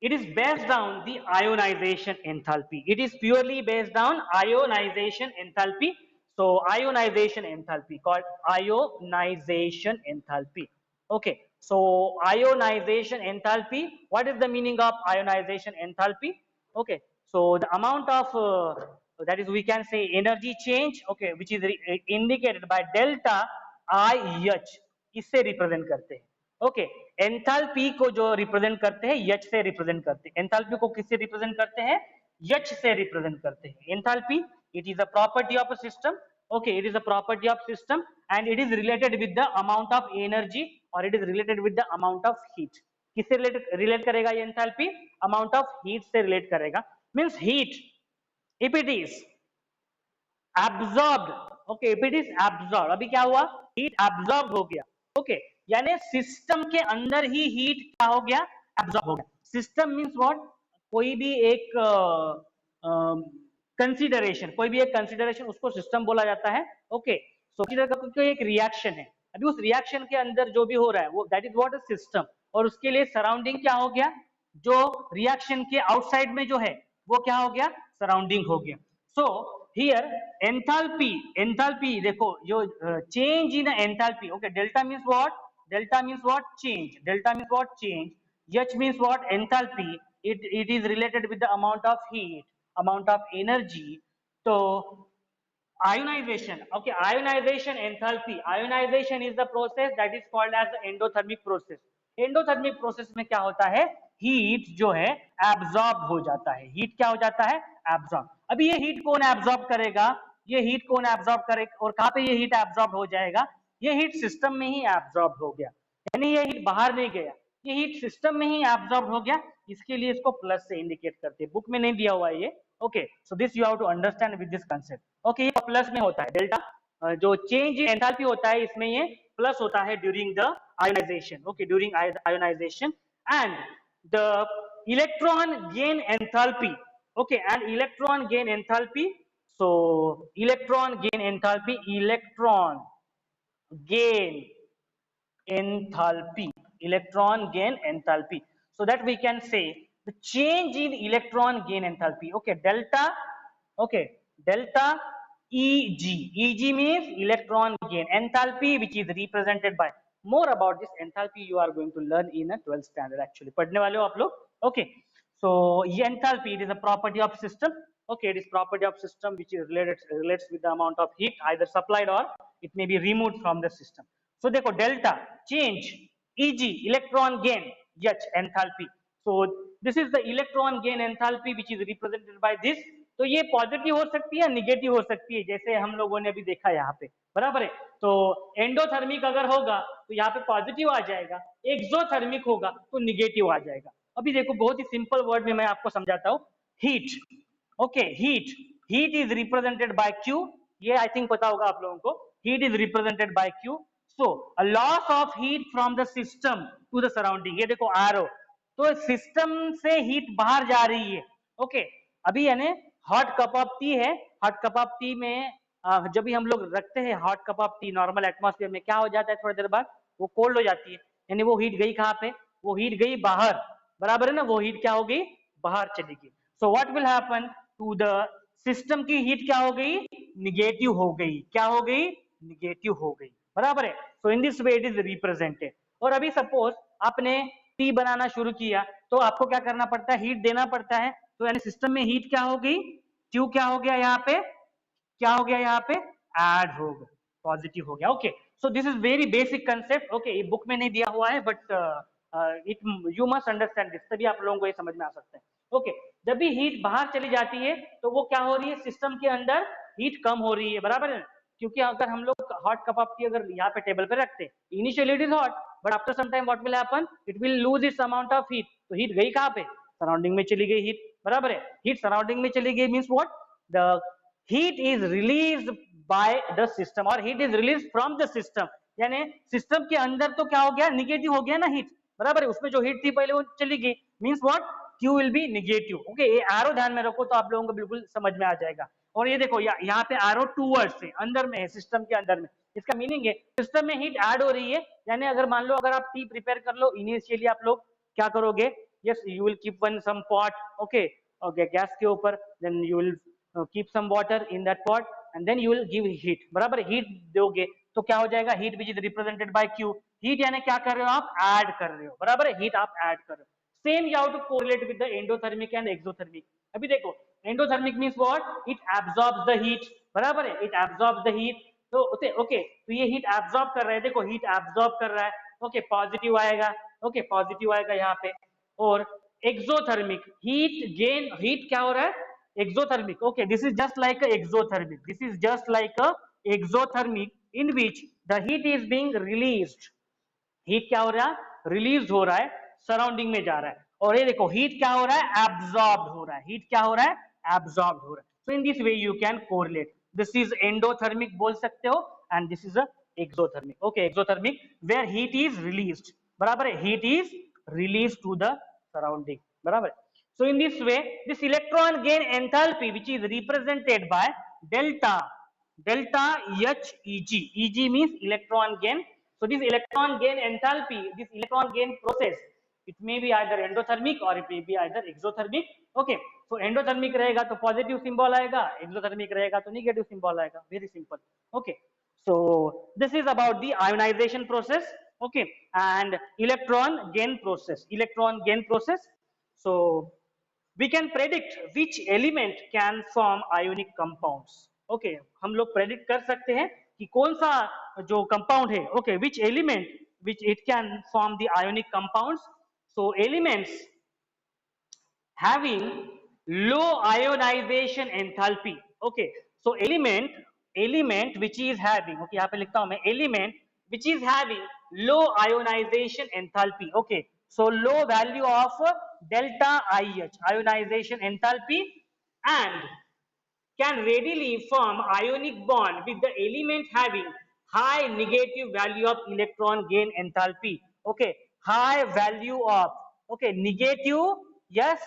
it is based on the ionization enthalpy. It is purely based on ionization enthalpy. So ionization enthalpy, called ionization enthalpy. Okay, so ionization enthalpy, what is the meaning of ionization enthalpy? Okay, so the amount of that is, we can say, energy change, okay, which is indicated by delta IH, इससे represent करते हैं. Okay, enthalpy को जो represent करते हैं H से represent करते हैं. एंथैल्पी को किससे रिप्रेजेंट करते हैं? एच से रिप्रेजेंट करते हैं. Enthalpy, it is a property of a system. Okay, it is a property of system and it is related with the amount of energy और it is related with the amount of heat. किससे relate करेगा ये enthalpy? Amount of heat से relate करेगा. Means heat, if it is absorbed, okay, if it is absorb, अभी क्या हुआ? Heat absorb हो गया. ओके, यानी सिस्टम के अंदर ही हीट क्या हो गया? एब्जॉर्ब हो गया. System means what? कोई भी एक कंसीडरेशन, कोई भी एक कंसीडरेशन, उसको सिस्टम बोला जाता है. ओके, सो कोई एक रिएक्शन है, अभी उस रिएक्शन के अंदर जो भी हो रहा है वो, that is what? A system. और उसके लिए सराउंडिंग क्या हो गया? जो रिएक्शन के आउटसाइड में जो है वो क्या हो गया? सराउंडिंग हो गया. सो here enthalpy देखो जो change in enthalpy, okay, delta means what, change, h means what, enthalpy, it is related with the amount of heat, amount of energy. So ionization, okay, ionization enthalpy, ionization is the process that is called as the endothermic process. endothermic process में क्या होता है, heat जो है absorb हो जाता है, heat क्या हो जाता है, एब्जॉर्ब। अभी ये हीट कौन एब्जॉर्ब करेगा, ये हीट कौन एब्जॉर्ब करेगा और कहाँ पे ये हीट एब्जॉर्ब हो जाएगा, ये हीट सिस्टम में ही एब्जॉर्ब हो गया, यानी ये हीट बाहर नहीं गया, ये हीट सिस्टम में ही एब्जॉर्ब हो गया, इसके लिए इसको प्लस से इंडिकेट करते हैं, बुक में नहीं दिया हुआ है ये, okay, so this you have to understand with this concept, okay, ये प्लस में होता है डेल्टा, जो चेंज इन एंथैल्पी होता है इसमें ये प्लस होता है during the ionisation, okay, during ionisation, and the electron gain enthalpy, okay, and electron gain enthalpy, so electron gain enthalpy, electron gain enthalpy, electron gain enthalpy, so that we can say the change in electron gain enthalpy, okay, delta, okay, delta eg, eg means electron gain enthalpy, which is represented by, more about this enthalpy you are going to learn in a 12th standard, actually पढ़ने वाले हो आप लोग, okay, so enthalpy, it is a property of system, okay, it is property of system which is relates with the amount of heat either supplied or it may be removed from the system. So देखो delta change, Eg electron gain, H enthalpy. So this is the electron gain enthalpy which is represented by this. तो ये positive हो सकती है, negative हो सकती है, जैसे हम लोगों ने अभी देखा यहाँ पे, बराबर है। तो एंडोथर्मिक अगर होगा तो यहाँ पे पॉजिटिव आ जाएगा, एक्सोथर्मिक होगा तो निगेटिव आ जाएगा। अभी देखो बहुत ही सिंपल वर्ड में मैं आपको समझाता हूँ, heat, okay, heat is represented by Q, ये आई थिंक पता होगा आप लोगों को, heat is represented by Q, so a loss of heat from the system to the surrounding, ये देखो एरो, तो सिस्टम से हीट बाहर जा रही है, ओके, अभी यानी हॉट कप ऑफ टी है, हॉट कप ऑफ टी में जब भी हम लोग रखते हैं hot cup of T normal atmosphere में, क्या हो जाता है थोड़ी देर बाद वो कोल्ड हो जाती है, यानी वो हीट गई कहाँ पे, वो हीट गई बाहर, बराबर है ना, वो हीट क्या हो गई, बाहर चली गई। So what will happen to the system की हीट क्या हो गई, निगेटिव हो गई, क्या हो गई, निगेटिव हो गई, बराबर है। So in this way it is represented. और अभी सपोज आपने टी बनाना शुरू किया तो आपको क्या करना पड़ता है, हीट देना पड़ता है, तो यानी सिस्टम में हीट क्या हो गई, क्यू क्या हो गया यहाँ पे, क्या हो गया यहाँ पे, ऐड हो गया, पॉजिटिव हो गया, okay. So this is very basic concept, okay, ये बुक में नहीं दिया हुआ है but it you must understand this, तभी आप लोगों को ये समझ में आ सकता है, ओके। जब भी हीट बाहर चली जाती है तो वो क्या हो रही है, सिस्टम के अंदर हीट कम हो रही है, बराबर है, क्योंकि अगर हम लोग हॉट कप ऑफ टी अगर यहाँ पे टेबल पे रखते, initially it is hot but after some time what will happen, it will lose its amount of heat, तो हीट गई कहाँ पे, सराउंडिंग में चली गई हीट, बराबर है, हीट सराउंडिंग में चली गई means what, the heat is released by the system और heat is release from the system, यानी सिस्टम के अंदर तो क्या हो गया, निगेटिव हो गया ना हीट, बराबर है, उसमें जो हीट थी पहले वो चली गई, means what, Q will be negative, okay, ये एरो ध्यान में रखो तो आप लोगों को बिल्कुल समझ में आ जाएगा। और ये देखो यहाँ पे एरो टूवर्ड्स है, अंदर में है, सिस्टम के अंदर में, इसका मीनिंग है सिस्टम में हीट ऐड हो रही है, यानी अगर मान लो अगर आप टी प्रिपेयर कर लो, इनिशियली आप लोग क्या करोगे, yes you will keep one some pot, okay, okay, gas के ऊपर, then you will keep some water in that pot and then you will give heat, बराबर, हीट दोगे तो क्या हो जाएगा, heat which is represented by Q, heat यानी क्या कर रहे हो आप, ऐड कर रहे हो, बराबर है, हीट आप ऐड कर रहे हो। Same you have to correlate with the endothermic and exothermic. अभी देखो endothermic means what, it absorbs the heat, बराबर है, इट एब्जॉर्ब्स द हीट, तो ओके, तो ये हीट एब्जॉर्ब कर रहा है, देखो हीट एब्जॉर्ब कर रहा है, ओके, पॉजिटिव आएगा, ओके, पॉजिटिव आएगा यहाँ पे। और एक्सोथर्मिक, हीट गेन, हीट क्या हो रहा है, exothermic, okay, this is just like a exothermic, this is just like a exothermic in which the heat is being released, heat क्या हो रहा है, रिलीज हो रहा है, सराउंडिंग में जा रहा है, और ये देखो हीट क्या हो रहा है, एब्जॉर्ब हो रहा है, हीट क्या हो रहा है, एब्जॉर्ब हो रहा है। So in this way you can correlate, this is endothermic बोल सकते हो and this is a exothermic, okay, exothermic where heat is released, बराबर है, heat is release to the surrounding, बराबर है। So in this way, this electron gain enthalpy, which is represented by delta H Eg means electron gain. So this electron gain enthalpy, this electron gain process It may be either endothermic or it may be either exothermic. Okay, so endothermic रहेगा तो positive symbol आएगा, exothermic रहेगा तो negative symbol आएगा. Very simple. Okay, so this is about the ionization process. Okay, and electron gain process. Electron gain process. So we can predict which element can form ionic compounds. Okay, हम लोग predict कर सकते हैं कि कौन सा जो compound है, okay, which element which it can form the ionic compounds. So elements having low ionization enthalpy. Okay, so element which is having, okay, यहाँ पे लिखता हूँ मैं, element which is having low ionization enthalpy. Okay, so low value of delta IH ionization enthalpy, and can readily form ionic bond with the element having high negative value of electron gain enthalpy. Okay, high value of, okay, negative, yes,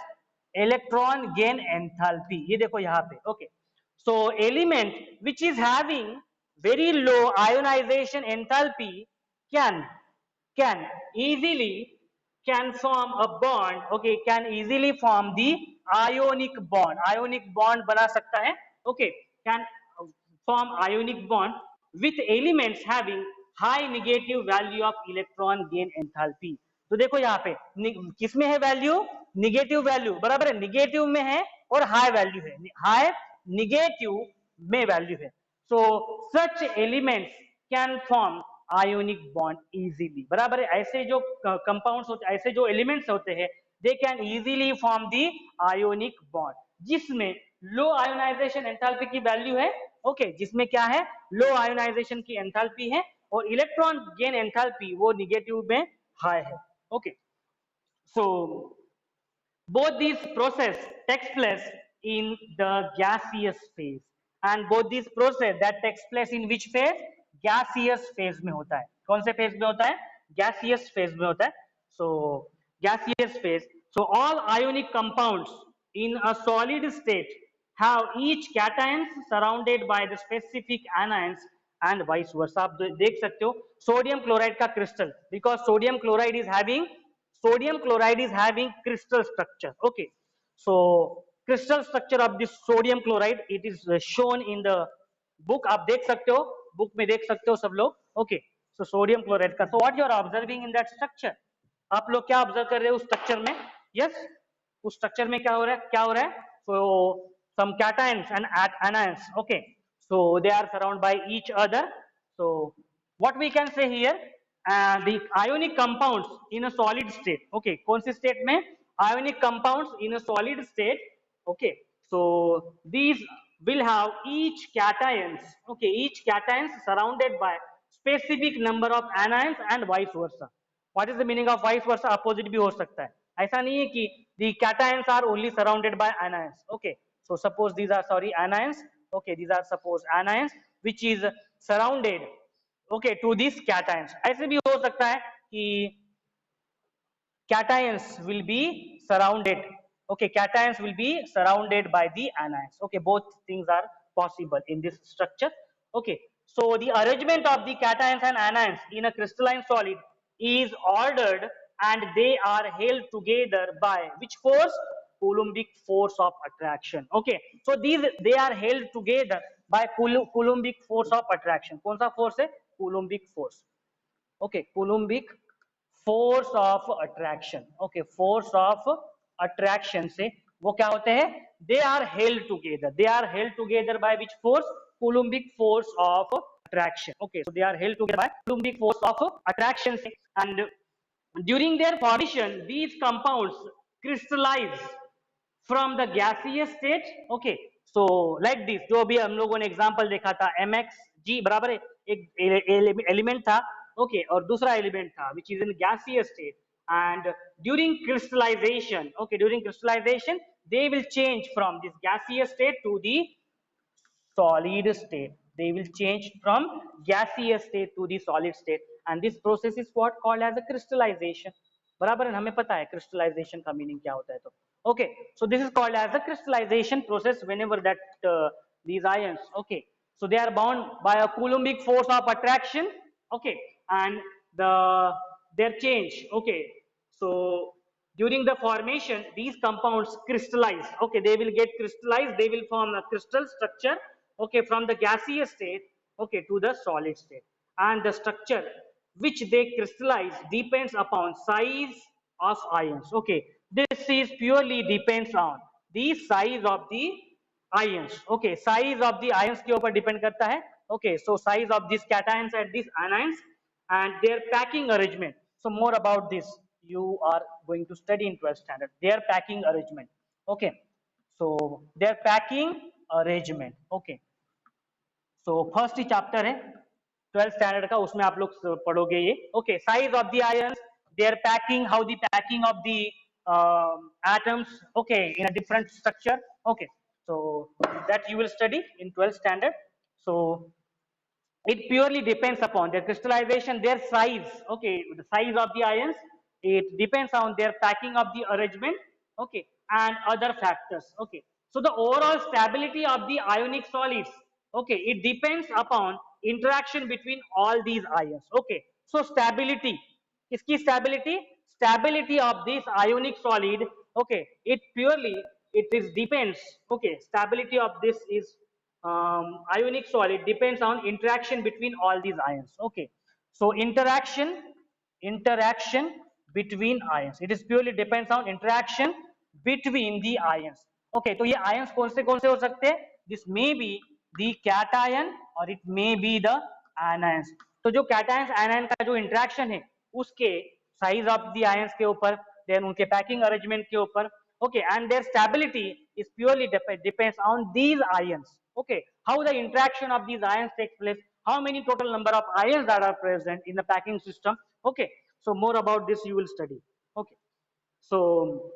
electron gain enthalpy. ये देखो यहाँ पे. Okay, so element which is having very low ionization enthalpy can easily can form a bond. Okay, can easily form the ionic bond. Ionic bond बना सकता है. Okay, can form ionic bond with elements having high negative value of electron gain enthalpy. तो देखो यहाँ पे किसमें है value, negative value, बराबर है, निगेटिव में है और हाई वैल्यू है, हाई निगेटिव में वैल्यू है. So such elements can form ionic bond easily, बराबर है. ऐसे जो कंपाउंड्स होते, ऐसे जो एलिमेंट्स होते हैं, they can easily form the ionic bond जिसमें लो आयोनाइजेशन एंथैल्पी की वैल्यू है. ओके, जिसमें क्या है, लो आयोनाइजेशन की एंथैल्पी है और इलेक्ट्रॉन गेन एंथैल्पी वो निगेटिव में हाई है. Okay, so both these process takes place in the gaseous phase, and both these process that takes place in which phase, gaseous phase में होता है. कौन से phase में होता है, gaseous phase में होता है. So gaseous phase, so all ionic compounds in a solid state have each cations surrounded by the specific anions and vice versa. आप देख सकते हो सोडियम क्लोराइड का crystal, because sodium chloride is having crystal structure. Okay, so crystal structure of this sodium chloride, it is shown in the book. आप देख सकते हो, book में देख सकते हो सब लोग. Okay, so sodium chloride का, so what you are observing in that structure, आप लोग क्या ऑब्जर्व कर रहे हो उस स्ट्रक्चर में. यस, उस स्ट्रक्चर में क्या हो रहा है, so some cations and anions. Okay, so they are surrounded by each other. So what we can say here, the ionic compounds in a solid state. Okay, कौन सी state में, ionic compounds in a solid state. Okay, so these will have each cations, okay, each cations surrounded by specific number of anions and vice versa. What is the meaning of vice versa? Opposite भी हो सकता है. ऐसा नहीं है कि the cations are only surrounded by anions. Okay, so suppose these are, sorry, anions. Okay, these are suppose anions which is surrounded, okay, to these cations. ऐसे भी हो सकता है कि cations will be surrounded. Okay, cations will be surrounded by the anions. Okay, both things are possible in this structure. Okay, so the arrangement of the cations and anions in a crystalline solid is ordered, and they are held together by which force? Coulombic force of attraction. Okay, so these, they are held together by Coulombic force of attraction. कौन सा force है? Coulombic force. Okay, Coulombic force of attraction. Okay, force of attraction से वो क्या होते हैं? They are held together. They are held together by which force? Coulombic force of attraction. Okay, so they are held together by Coulombic force of attraction से, and during their formation, these compounds crystallize from the gaseous state. Okay, so like this, जो भी हम लोगों ने example देखा था, MXG बराबर है, एक element था, okay, और दूसरा element था which is in gaseous state, and during crystallization, okay, during crystallization they will change from this gaseous state to the solid state. They will change from gaseous state to the solid state, and this process is what called as a crystallization. बराबर है, हमें पता है crystallization का meaning क्या होता है. तो okay, so this is called as a crystallization process whenever that these ions, okay, so they are bound by a Coulombic force of attraction. Okay, and their change, okay, So during the formation, these compounds crystallize. Okay, they will get crystallized. They will form a crystal structure. Okay, from the gaseous state. Okay, to the solid state, and the structure which they crystallize depends upon size of ions. Okay, this is purely depends on the size of the ions. Okay, size of the ions के ऊपर depend करता है. Okay, so size of these cations and these anions and their packing arrangement. So more about this you are going to study in 12th standard. Their packing arrangement. Okay, so their packing arrangement. Okay, so first ही chapter है 12th standard का, उसमें आप लोग पढ़ोगे ये. Okay, size of the ions, their packing, how the packing of the atoms, okay, in a different structure. Okay, so that you will study in 12th standard. So it purely depends upon their crystallization, their size. Okay, the size of the ions, it depends on their packing of the arrangement. Okay, and other factors. Okay, so the overall stability of the ionic solids, okay, it depends upon interaction between all these ions. Okay, so stability, kiski stability, stability of this ionic solid. Okay, it purely, it is depends. Okay, stability of this is ionic solid depends on interaction between all these ions. Okay, so interaction between ions, it is purely depends on interaction between the ions. Okay, तो ये ions कौन से हो सकते हैं? This may be the cation or it may be the anions. तो जो cations anion का जो interaction है उसके size of the ions के ऊपर, then उनके packing arrangement के ऊपर. Okay, and their stability is purely depends on these ions. Okay, how the interaction of these ions takes place, how many total number of ions that are present in the packing system. Okay, so more about this you will study. Okay, so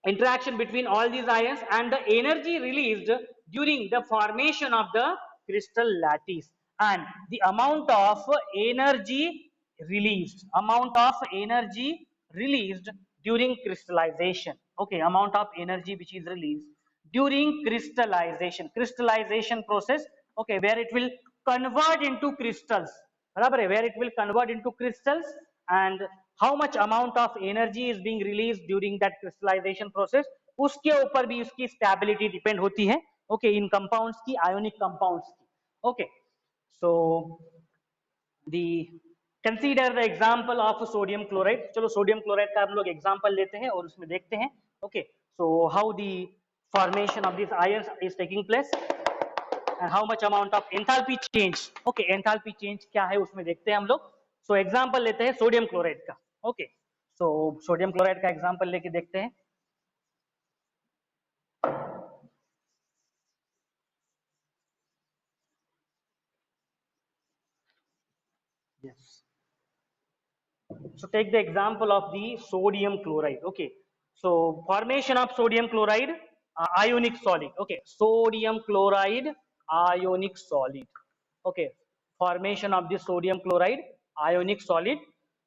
interaction between all these ions and the energy released during the formation of the crystal lattice, and the amount of energy released during crystallization. Okay, amount of energy which is released during crystallization process. Okay, where it will convert into crystals, बराबर है, where it will convert into crystals, and how much amount of energy is being released during that crystallization process, उसके ऊपर भी उसकी stability depend होती है. Okay, in compounds की, ionic compounds की. Okay, so the consider the example of sodium chloride. चलो sodium chloride का हम लोग example लेते हैं और उसमें देखते हैं. Okay, so how the formation of these ions is taking place and how much amount of enthalpy change. Okay, enthalpy change क्या है उसमें देखते हैं हम लोग. So example लेते हैं sodium chloride का. Okay, so sodium chloride का example लेके देखते हैं. Yes. So take the example of the sodium chloride. Okay, so formation of sodium chloride, ionic solid. Okay, sodium chloride ionic solid. Okay, formation of the sodium chloride ionic solid.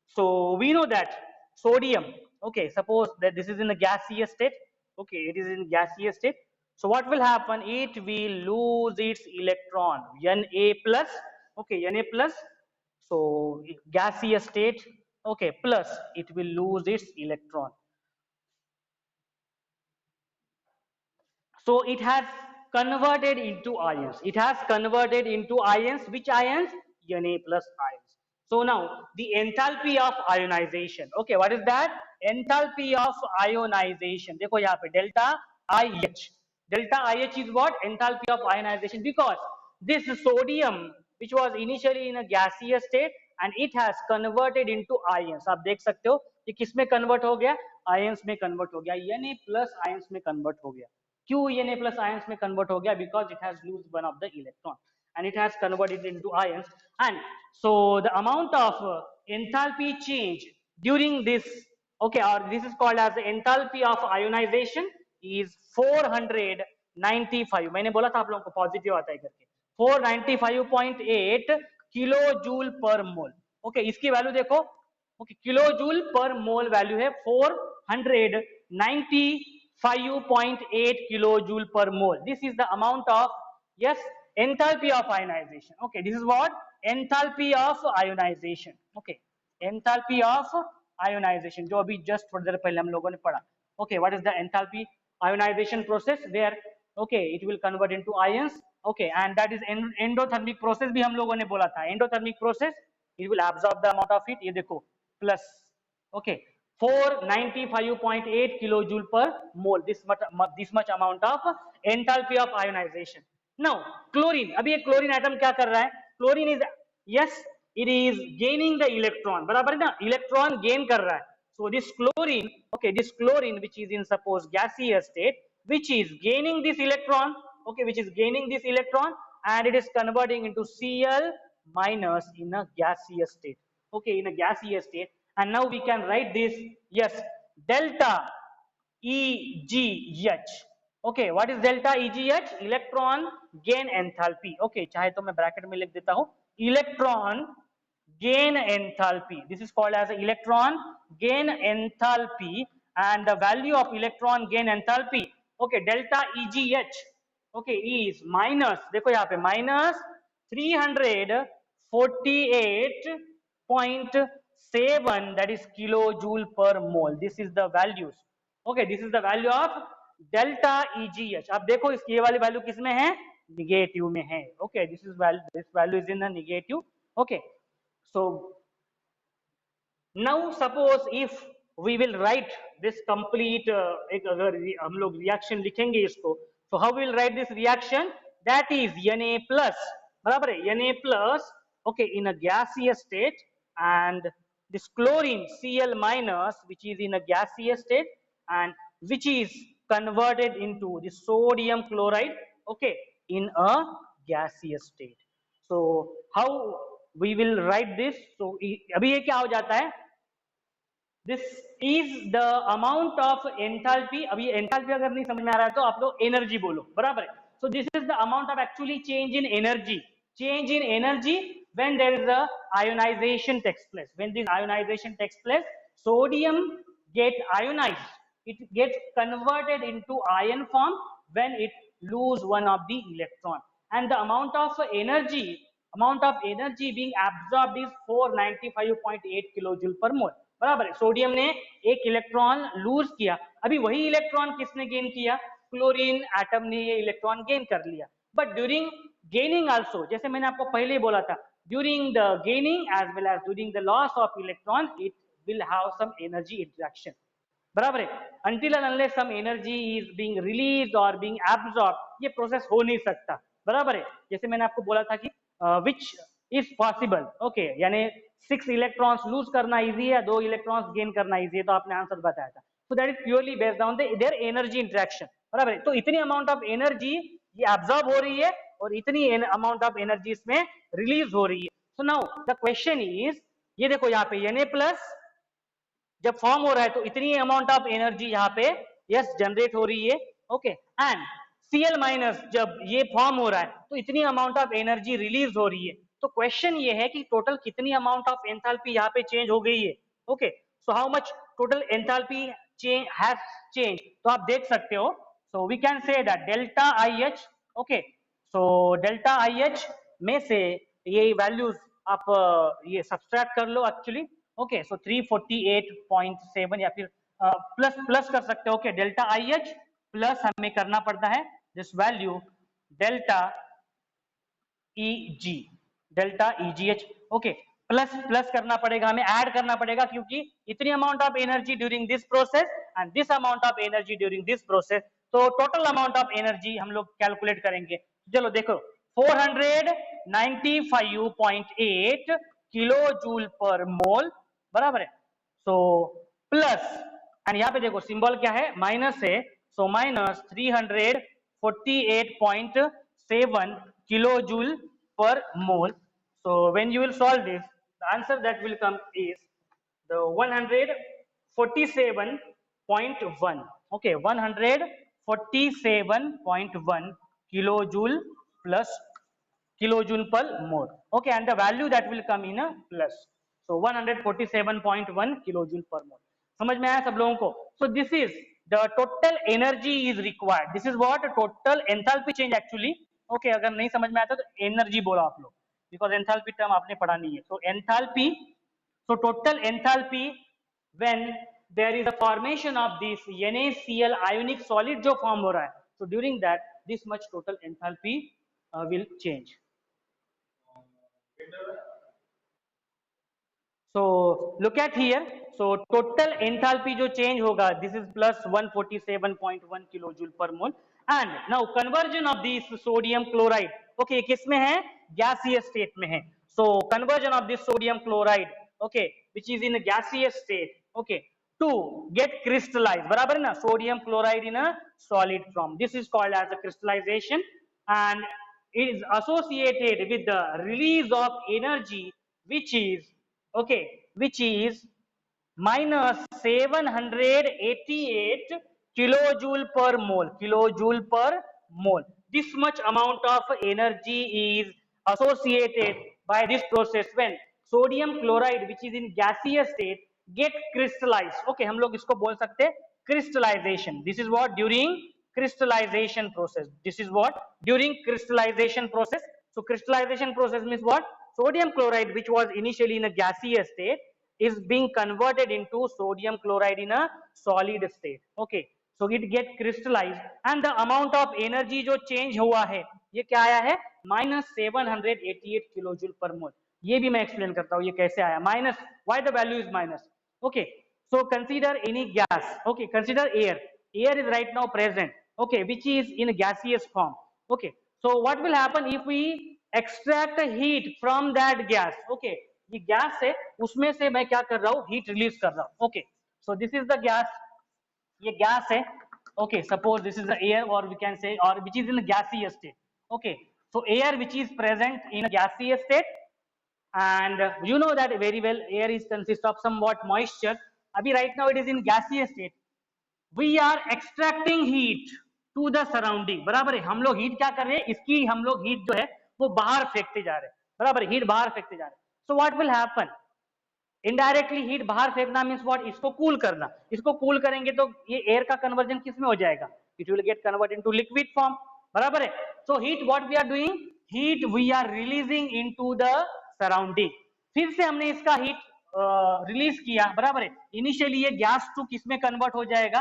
So we know that sodium, okay, suppose that this is in a gaseous state. Okay, it is in gaseous state. So what will happen? It will lose its electron, Na plus. Okay, Na plus. So gaseous state, okay, plus it will lose its electron. So it has converted into ions. It has converted into ions. Which ions? Na plus ions. So now the enthalpy of ionization. Okay, what is that? Enthalpy of ionization. देखो यहाँ पे delta IH. Delta IH is what? Enthalpy of ionization, because this sodium which was initially in a gaseous state and it has converted into ions. आप देख सकते हो ये किस में convert हो गया? Ions में convert हो गया. Na plus ions में convert हो गया. क्यों Na plus ions में convert हो गया? Because it has lost one of the electron and it has converted into ions. And so the amount of enthalpy change during this, okay, or this is called as the enthalpy of ionization, is 495. मैंने बोला था आप लोगों को positive आता है करके. 495.8 kilo joule पर मोल. ओके, इसकी वैल्यू देखो. ओके, किलो जूल पर मोल वैल्यू है 495.8 kilojoule per mole. This is the amount of, yes, enthalpy of ionization. Okay, this is what? Enthalpy of ionization. Okay, enthalpy of ionisation, जो अभी just थोड़ी देर पहले हम लोगों ने पढ़ा. Okay, what is the enthalpy ionization process? Where okay, it will convert into ions. Okay, and that is endothermic process भी हम लोगों ने बोला था. Endothermic process, it will absorb the amount of heat. ये देखो plus, okay, 495.8 kilojoule per mole. This much amount of enthalpy of ionization. Now chlorine, अभी ये chlorine atom क्या कर रहा है? Chlorine is, yes, it is gaining the electron. बराबर है ना? Electron gain कर रहा है. So this chlorine, okay, this chlorine which is in suppose gaseous state, which is gaining this electron, okay, which is gaining this electron, and it is converting into Cl minus in a gaseous state, okay, in a gaseous state. And now we can write this, yes, delta EGH. Okay, what is delta EGH? Electron gain enthalpy. Okay, चाहे तो मैं bracket में लिख देता हूँ, electron gain enthalpy. This is called as electron gain enthalpy, and the value of electron gain enthalpy, okay, delta EGH, okay, is minus, देखो यहाँ पे minus 348.7, that is kilojoule per mole. This is the values. Okay, this is the value of delta EGH. अब देखो इस ये वाली value किस में है? निगेटिव में है. Okay, this value is in the negative. Okay, so now suppose if we will write this complete एक अगर हम लोग reaction लिखेंगे इसको, so how we will write this reaction? That is Na plus, बराबर है, Na plus, okay, in a gaseous state, and this chlorine Cl minus, which is in a gaseous state, and which is converted into the sodium chloride, okay, in a gaseous state. So how we will write this? So अभी ये क्या हो जाता है? This is the amount of enthalpy. अभी enthalpy अगर नहीं समझ में आ रहा है तो आप लोग energy बोलो, बराबर है. So this is the amount of actually change in energy. Change in energy when there is a ionization takes place. When this ionization takes place, sodium get ionized. It gets converted into ion form when it lose one of the electron. And the amount of energy being absorbed is 495.8 kilojoule per mole. बराबर है. Sodium ने एक electron lose किया, अभी वही electron किसने gain किया? Chlorine atom ने ये इलेक्ट्रॉन गेन कर लिया. बट ड्यूरिंग गेनिंग आल्सो, जैसे मैंने आपको पहले ही बोला था, during the gaining as well as during the loss of electron, it will have some energy interaction. बराबर है. until and unless some energy is being released or being absorbed, ये प्रोसेस हो नहीं सकता. बराबर है. जैसे मैंने आपको बोला था कि which is possible, okay, यानी 6 इलेक्ट्रॉन्स लूज करना इजी है, 2 इलेक्ट्रॉन्स गेन करना इजी है, तो आपने आंसर बताया था. so that is purely based on their energy interaction. बराबर है. तो इतनी अमाउंट ऑफ एनर्जी ये एब्जॉर्ब हो रही है और इतनी अमाउंट ऑफ एनर्जी इसमें रिलीज हो रही है. So now the question is, ये देखो यहाँ पे Na प्लस जब फॉर्म हो रहा है तो इतनी अमाउंट ऑफ एनर्जी यहाँ पे यस जनरेट हो रही है. ओके, एंड Cl माइनस जब ये फॉर्म हो रहा है तो इतनी अमाउंट ऑफ एनर्जी रिलीज हो रही है. तो क्वेश्चन ये है कि टोटल कितनी अमाउंट ऑफ एंथैल्पी यहाँ पे चेंज हो गई है. Okay, so how much total enthalpy has change, तो आप देख सकते हो. So we can say that delta IH, okay, so delta IH में से ये वैल्यूज आप ये सब्सट्रैक्ट कर लो एक्चुअली. ओके, सो 348.7 या फिर प्लस प्लस कर सकते हो. ओके, डेल्टा IH प्लस हमें करना पड़ता है this value delta EGH. Okay, plus plus करना पड़ेगा, हमें ऐड करना पड़ेगा, क्योंकि इतनी amount of energy during this process and this amount of energy during this process. तो टोटल अमाउंट ऑफ एनर्जी हम लोग कैलकुलेट करेंगे. चलो देखो, 495.8 किलो जूल पर मोल, बराबर है. सो प्लस, एंड यहाँ पे देखो सिंबल क्या है, माइनस है. So minus 348.7 kilo joule per mole. So when you will solve this, the answer that will come is the 147.1. Okay, 147.1 kilojoule plus kilojoule per mole. Okay, and the value that will come in a plus. So 147.1 kilojoule per mole. समझ में आया सब लोगों को? So this is the total energy is required. This is what total enthalpy change actually. Okay, अगर नहीं समझ में आता तो एनर्जी बोलो आप लोग, बिकॉज एंथैल्पी टर्म आपने पढ़ा नहीं है. So enthalpy, so total enthalpy when there is a formation of this NaCl ionic solid जो form हो रहा है, so during that this much total enthalpy will change. So look at here. So total enthalpy जो change होगा, this is plus 147.1 kilojoule per mole. And now conversion of this sodium chloride. Okay, किसमें है? Gaseous state में है. So conversion of this sodium chloride, okay, which is in a gaseous state, okay, to get crystallized. बराबर है ना? Sodium chloride in a solid form. This is called as a crystallization, and is associated with the release of energy, which is, okay, which is minus 788 kilojoule per mole, kilojoule per mole. This much amount of energy is associated by this process when sodium chloride, which is in gaseous state, get crystallized. Okay, हम लोग इसको बोल सकते हैं crystallization. This is what during crystallization process. This is what during crystallization process. So crystallization process means what? Sodium chloride, which was initially in a gaseous state, is being converted into sodium chloride in a solid state. Okay, so it get crystallized, and the amount of energy जो change हुआ है, ये क्या आया है? minus 788 kilojoule per mole. ये भी मैं explain करता हूँ ये कैसे आया. Minus, why the value is minus? Okay, so consider any gas. Okay, consider air. Air is right now present. Okay, which is in gaseous form. Okay, so what will happen if we extract heat from that gas? Okay, ये gas है, उसमें से मैं क्या कर रहा हूँ? Heat release कर रहा हूँ. Okay, so this is the gas. ये गैस है. Okay, suppose this is the air, और वी कैन से, और which is in gaseous state. Okay, so air which is present in gaseous state, and you know that very well, air is consist of somewhat moisture. अभी right now it is in gaseous state. We are extracting heat to the surrounding. बराबर है, हम लोग heat क्या कर रहे हैं? इसकी हम लोग हीट जो है वो बाहर फेंकते जा रहे हैं. बराबर है, हीट बाहर फेंकते जा रहे हैं. So what will happen? Indirectly heat बाहर फेंकना मीन्स व्हाट? इसको कूल करना. इसको कूल करेंगे तो ये एयर का कन्वर्जन किस में हो जाएगा? It will get convert into liquid form. बराबर है. So heat what we are doing? Heat we are releasing into the surrounding. फिर से हमने इसका हीट रिलीज किया. बराबर है. इनिशियली ये गैस टू किस में कन्वर्ट हो जाएगा?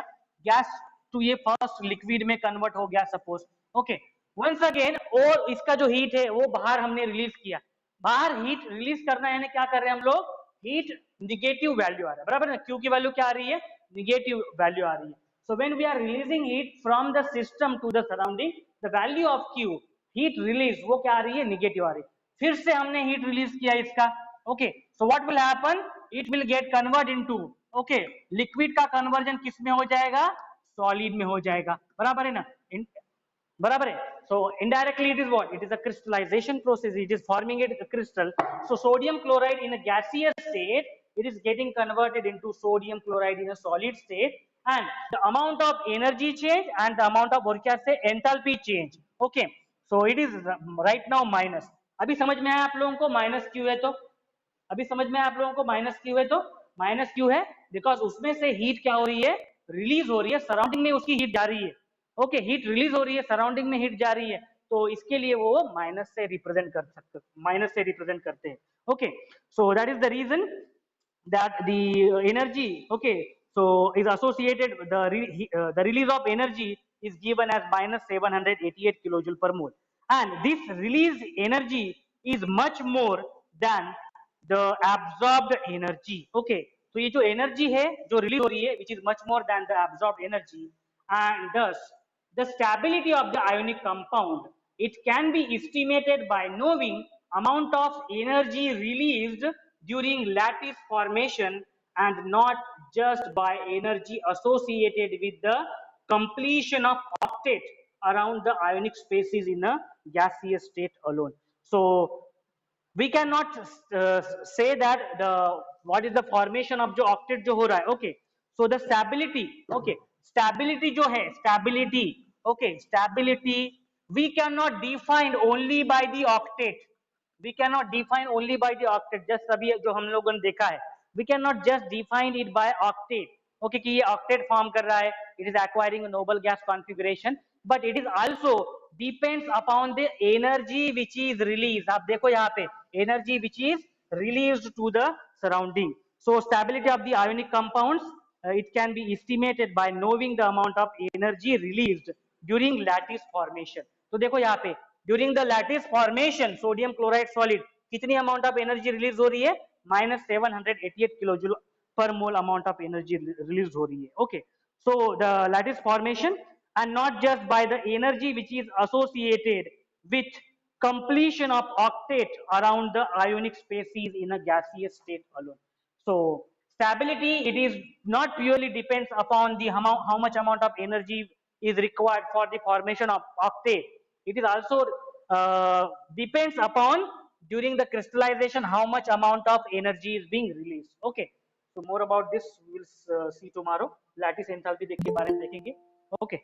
गैस टू ये फर्स्ट लिक्विड में कन्वर्ट हो गया सपोज. ओके, वंस अगेन, और इसका जो हीट है वो बाहर हमने रिलीज किया. बाहर हीट रिलीज करना है, क्या कर रहे हैं हम लोग? हीट निगेटिव वैल्यू आ रहा है. बराबर है. क्यू की वैल्यू क्या आ रही है? निगेटिव वैल्यू आ रही है. So when we are releasing heat from the system to the surrounding, the value of Q, heat release, वो क्या आ रही है? निगेटिव आ रही है. फिर से हमने हीट रिलीज किया इसका. Okay, so what will happen? It will get convert into, okay, liquid का कन्वर्जन किस में हो जाएगा? सॉलिड में हो जाएगा. बराबर है ना? बराबर है. So indirectly it is what? It is a crystallization process. It is forming a crystal. So sodium chloride in a gaseous state, it is getting converted into sodium chloride in a solid state, and the amount of energy change and the amount of, और क्या से, enthalpy change. Okay, so it is right now minus. अभी समझ में आया आप लोगों को माइनस क्यों है? तो अभी समझ में आया आप लोगों को माइनस क्यों है? तो माइनस क्यों है? बिकॉज उसमें से हीट क्या हो रही है? रिलीज हो रही है. सराउंडिंग में उसकी हीट जा रही है. ओके, हीट रिलीज हो रही है, सराउंडिंग में हीट जा रही है, तो इसके लिए वो माइनस से रिप्रेजेंट कर सकते, माइनस से रिप्रेजेंट करते हैं. Okay, so that is the reason that the energy, okay, so is associated, the release of energy is given as minus 788 kilojoule per mole, and this released energy is much more than the absorbed energy. Okay, तो ये जो energy है जो release हो रही है, which is much more than the absorbed energy, and thus the stability of the ionic compound, it can be estimated by knowing amount of energy released during lattice formation, and not just by energy associated with the completion of octet around the ionic spaces in a gaseous state alone. So we cannot say that the what is the formation of जो octet जो हो रहा है. Okay, so the stability, okay, stability जो है, stability, okay, stability we cannot define only by the octet. We cannot define only by the octet. just अभी जो हम लोगों ने देखा है, we cannot just define it by octet. Okay, कि ये octet form कर रहा है, it is acquiring a noble gas configuration, but it is also depends upon the energy which is released. आप देखो यहाँ पे energy which is released to the surrounding. So stability of the ionic compounds, it can be estimated by knowing the amount of energy released during lattice formation. तो देखो यहाँ पे during the lattice formation sodium chloride solid कितनी amount of energy release हो रही है? -788 kilojoule per mole amount of energy released हो रही है. Okay, so the lattice formation, and not just by the energy which is associated with completion of octet around the ionic species in a gaseous state alone. So stability, it is not purely depends upon the how much amount of energy is required for the formation of octet. It is also depends upon during the crystallization how much amount of energy is being released. Okay, so more about this we will see tomorrow. Lattice enthalpy के बारे में देखेंगे. Okay.